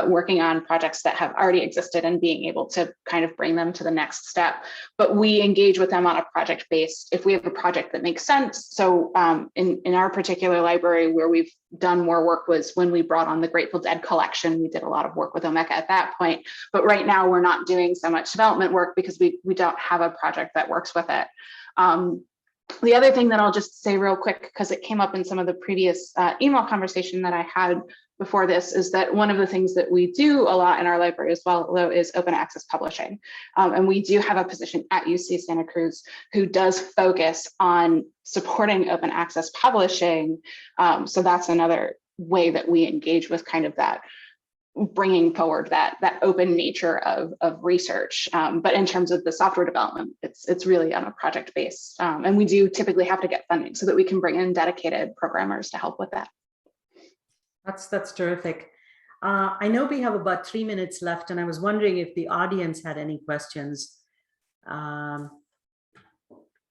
S3: working on projects that have already existed and being able to kind of bring them to the next step. But we engage with them on a project based, if we have a project that makes sense. So in our particular library, where we've done more work was when we brought on the Grateful Dead collection. We did a lot of work with Omeka at that point, but right now we're not doing so much development work because we don't have a project that works with it. The other thing that I'll just say real quick, because it came up in some of the previous email conversation that I had before this, is that one of the things that we do a lot in our library as well, though, is open access publishing. And we do have a position at UC Santa Cruz who does focus on supporting open access publishing. So that's another way that we engage with kind of that, bringing forward that open nature of research. But in terms of the software development, it's really on a project base. And we do typically have to get funding so that we can bring in dedicated programmers to help with that.
S2: That's terrific. I know we have about 3 minutes left, and I was wondering if the audience had any questions.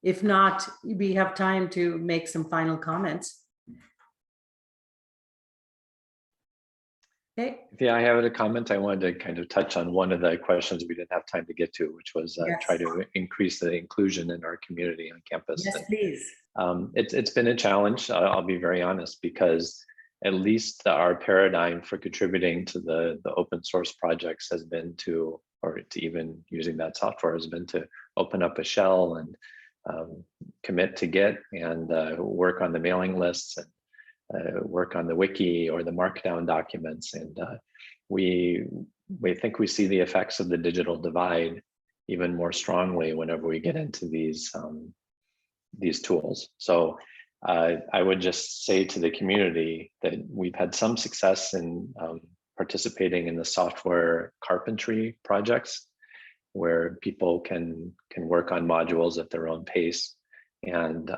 S2: If not, we have time to make some final comments. Okay.
S5: Yeah, I have a comment. I wanted to kind of touch on one of the questions we didn't have time to get to, which was
S2: Yes.
S5: try to increase the inclusion in our community on campus.
S2: Yes, please.
S5: It's been a challenge, I'll be very honest, because at least our paradigm for contributing to the open source projects has been to, or to even using that software, has been to open up a shell and commit to Git and work on the mailing lists and work on the wiki or the markdown documents. And we think we see the effects of the digital divide even more strongly whenever we get into these tools. So I would just say to the community that we've had some success in participating in the software carpentry projects, where people can work on modules at their own pace. And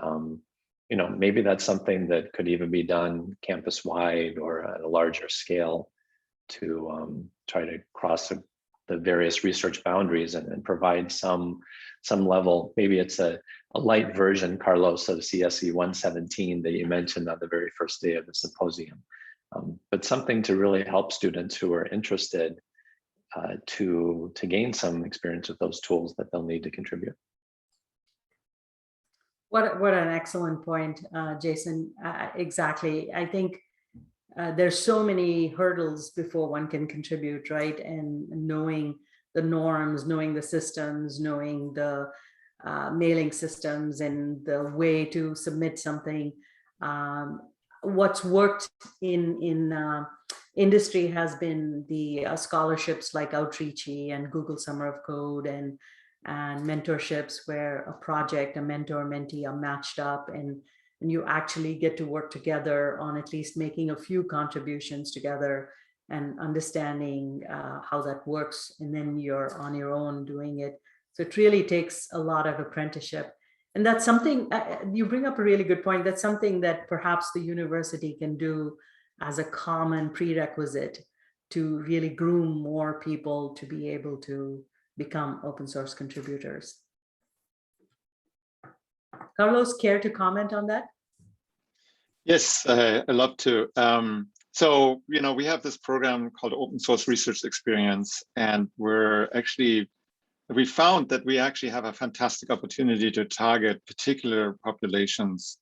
S5: maybe that's something that could even be done campus-wide or at a larger scale to try to cross the various research boundaries and provide some level. Maybe it's a light version, Carlos, of CSE 117 that you mentioned on the very first day of the symposium, but something to really help students who are interested to gain some experience with those tools that they'll need to contribute.
S2: What an excellent point, Jason. Exactly. I think there's so many hurdles before one can contribute, right? And knowing the norms, knowing the systems, knowing the mailing systems and the way to submit something. What's worked in industry has been the scholarships like Outreachy and Google Summer of Code and mentorships, where a project, a mentor, mentee are matched up, and you actually get to work together on at least making a few contributions together and understanding how that works, and then you're on your own doing it. So it really takes a lot of apprenticeship. And that's something, you bring up a really good point. That's something that perhaps the university can do as a common prerequisite to really groom more people to be able to become open source contributors. Carlos, care to comment on that?
S1: Yes, I'd love to. So, we have this program called Open Source Research Experience, and we found that we actually have a fantastic opportunity to target particular populations,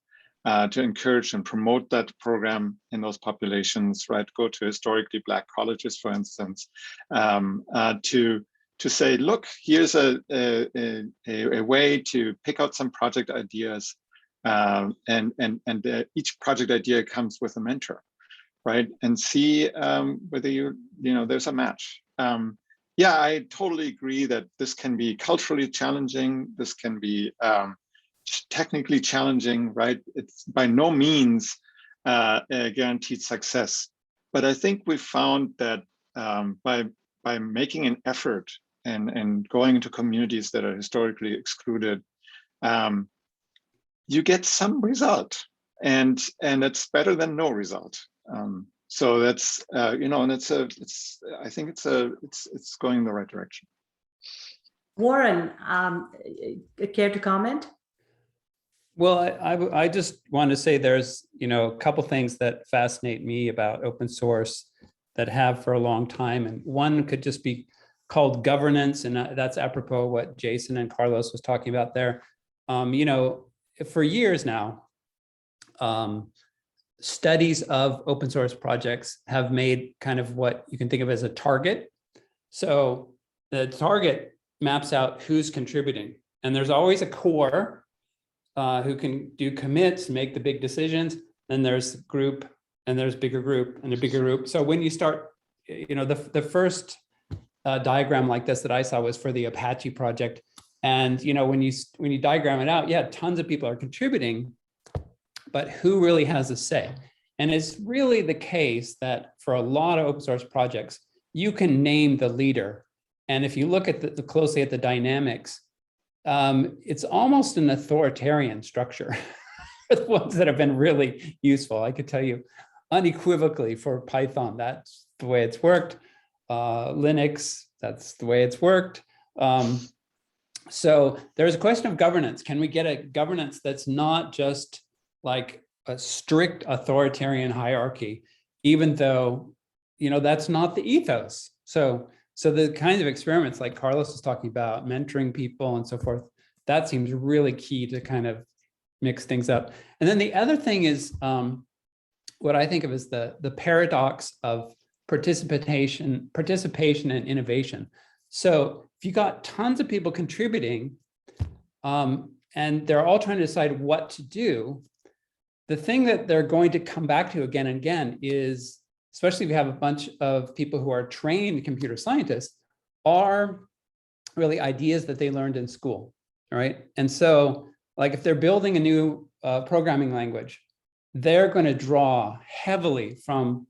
S1: to encourage and promote that program in those populations, right? Go to historically Black colleges, for instance, to say, look, here's a way to pick out some project ideas, and each project idea comes with a mentor, right? And see whether there's a match. Yeah, I totally agree that this can be culturally challenging. This can be technically challenging, right? It's by no means a guaranteed success. But I think we found that by making an effort and going into communities that are historically excluded, you get some result, and it's better than no result. So that's and I think it's going in the right direction.
S2: Warren, care to comment?
S6: Well, I just want to say there's a couple things that fascinate me about open source that have for a long time, and one could just be called governance, and that's apropos what Jason and Carlos was talking about there. For years now, studies of open source projects have made kind of what you can think of as a target. So the target maps out who's contributing, and there's always a core who can do commits, make the big decisions. Then there's group, and there's bigger group, and a bigger group. So when you start, the first diagram like this that I saw was for the Apache project. And when you diagram it out, yeah, tons of people are contributing, but who really has a say? And it's really the case that for a lot of open source projects, you can name the leader. And if you look at closely at the dynamics, it's almost an authoritarian structure for the ones that have been really useful. I could tell you unequivocally for Python, that's the way it's worked. Linux, that's the way it's worked. So there's a question of governance. Can we get a governance that's not just like a strict authoritarian hierarchy, even though, that's not the ethos. So the kinds of experiments like Carlos was talking about, mentoring people and so forth, that seems really key to kind of mix things up. And then the other thing is what I think of as the paradox of participation and innovation. So if you got tons of people contributing and they're all trying to decide what to do, the thing that they're going to come back to again and again is, especially if you have a bunch of people who are trained computer scientists, are really ideas that they learned in school, all right? And so like if they're building a new programming language, they're going to draw heavily from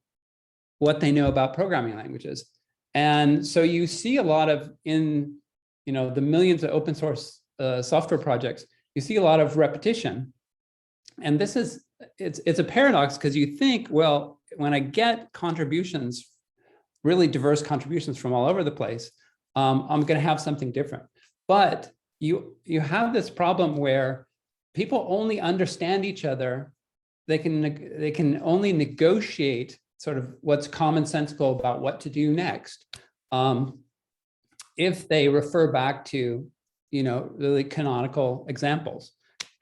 S6: what they know about programming languages. And so you see a lot of, in the millions of open source software projects, you see a lot of repetition. And this is, it's a paradox because you think, well, when I get contributions, really diverse contributions from all over the place, I'm going to have something different. But you have this problem where people only understand each other. They can only negotiate sort of what's commonsensical about what to do next if they refer back to really canonical examples.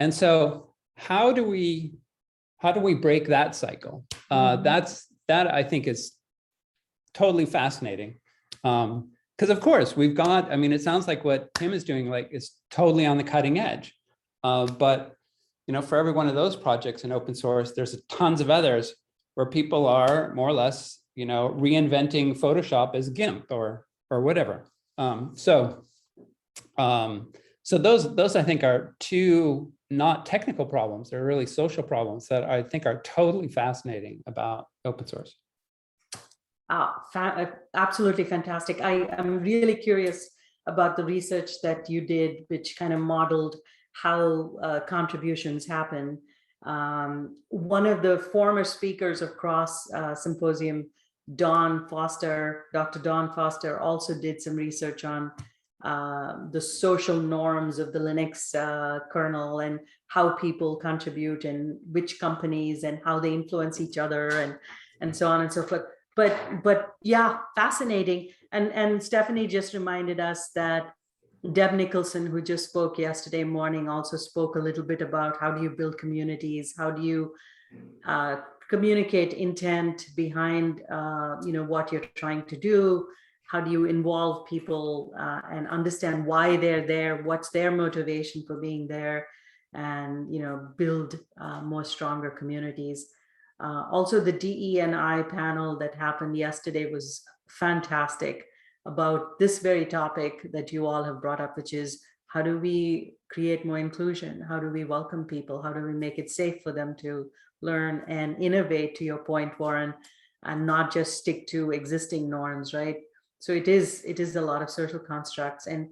S6: And so how do we break that cycle? That I think is totally fascinating. Because of course we've got, it sounds like what Tim is doing is totally on the cutting edge. But for every one of those projects in open source, there's tons of others where people are more or less, reinventing Photoshop as GIMP or whatever. So those I think are two not technical problems. They're really social problems that I think are totally fascinating about open source.
S2: Absolutely fantastic. I'm really curious about the research that you did, which kind of modeled how contributions happen. One of the former speakers of Cross Symposium, Dr. Dawn Foster, also did some research on the social norms of the Linux kernel and how people contribute and which companies and how they influence each other and so on and so forth. But yeah, fascinating. And Stephanie just reminded us that Deb Nicholson, who just spoke yesterday morning, also spoke a little bit about how do you build communities, how do you communicate intent behind what you're trying to do, how do you involve people and understand why they're there, what's their motivation for being there, and build more stronger communities. Also, the DE&I panel that happened yesterday was fantastic about this very topic that you all have brought up, which is how do we create more inclusion? How do we welcome people? How do we make it safe for them to learn and innovate, to your point, Warren, and not just stick to existing norms, right? So it is a lot of social constructs. And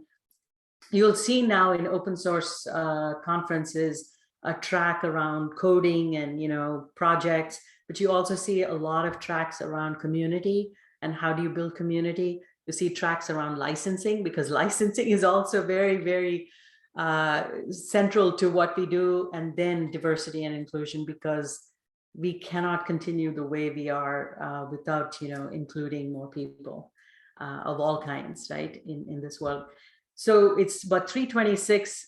S2: you'll see now in open source conferences, a track around coding and projects, but you also see a lot of tracks around community and how do you build community. You see tracks around licensing, because licensing is also very, very central to what we do, and then diversity and inclusion, because we cannot continue the way we are without including more people of all kinds, right, in this world. So it's about 3:26.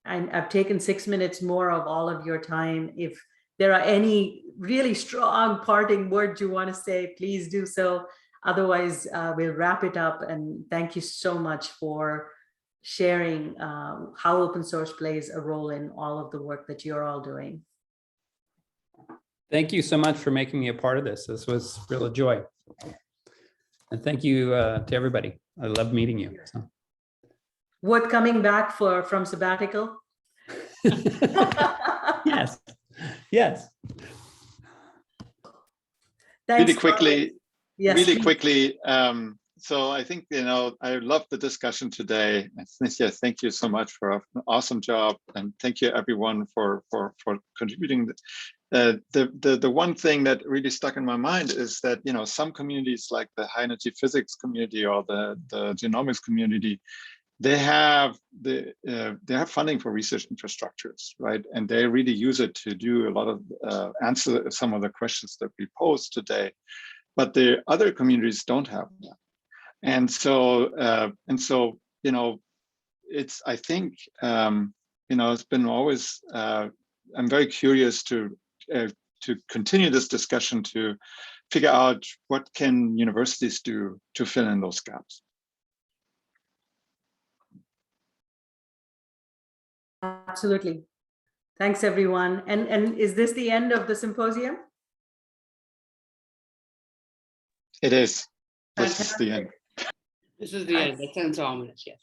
S2: I've taken 6 minutes more of all of your time. If there are any really strong parting words you want to say, please do so. Otherwise, we'll wrap it up. And thank you so much for sharing how open source plays a role in all of the work that you're all doing.
S6: Thank you so much for making me a part of this. This was real a joy. And thank you to everybody. I love meeting you. So.
S2: What, coming back from sabbatical?
S6: Yes. Yes.
S2: Thanks,
S1: really quickly.
S2: yes,
S1: really
S2: please.
S1: quickly. So I think, I love the discussion today. Nithya, thank you so much for an awesome job. And thank you everyone for contributing. The one thing that really stuck in my mind is that, some communities like the high energy physics community or the genomics community, they have funding for research infrastructures, right? And they really use it to do a lot of answer some of the questions that we posed today. But the other communities don't have that, and so it's, I think it's been always I'm very curious to continue this discussion to figure out what can universities do to fill in those gaps.
S2: Absolutely. Thanks, everyone. And is this the end of the symposium?
S1: It is. This is the end.
S7: This is the end. That sounds ominous, yes.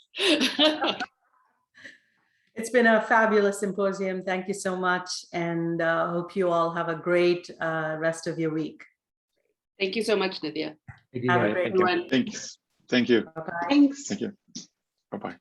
S2: It's been a fabulous symposium. Thank you so much. And hope you all have a great rest of your week.
S7: Thank you so much, Nithya.
S2: Have a great one.
S1: Thanks. Thank you.
S2: Bye-bye.
S3: Thanks.
S1: Thank you. Bye-bye.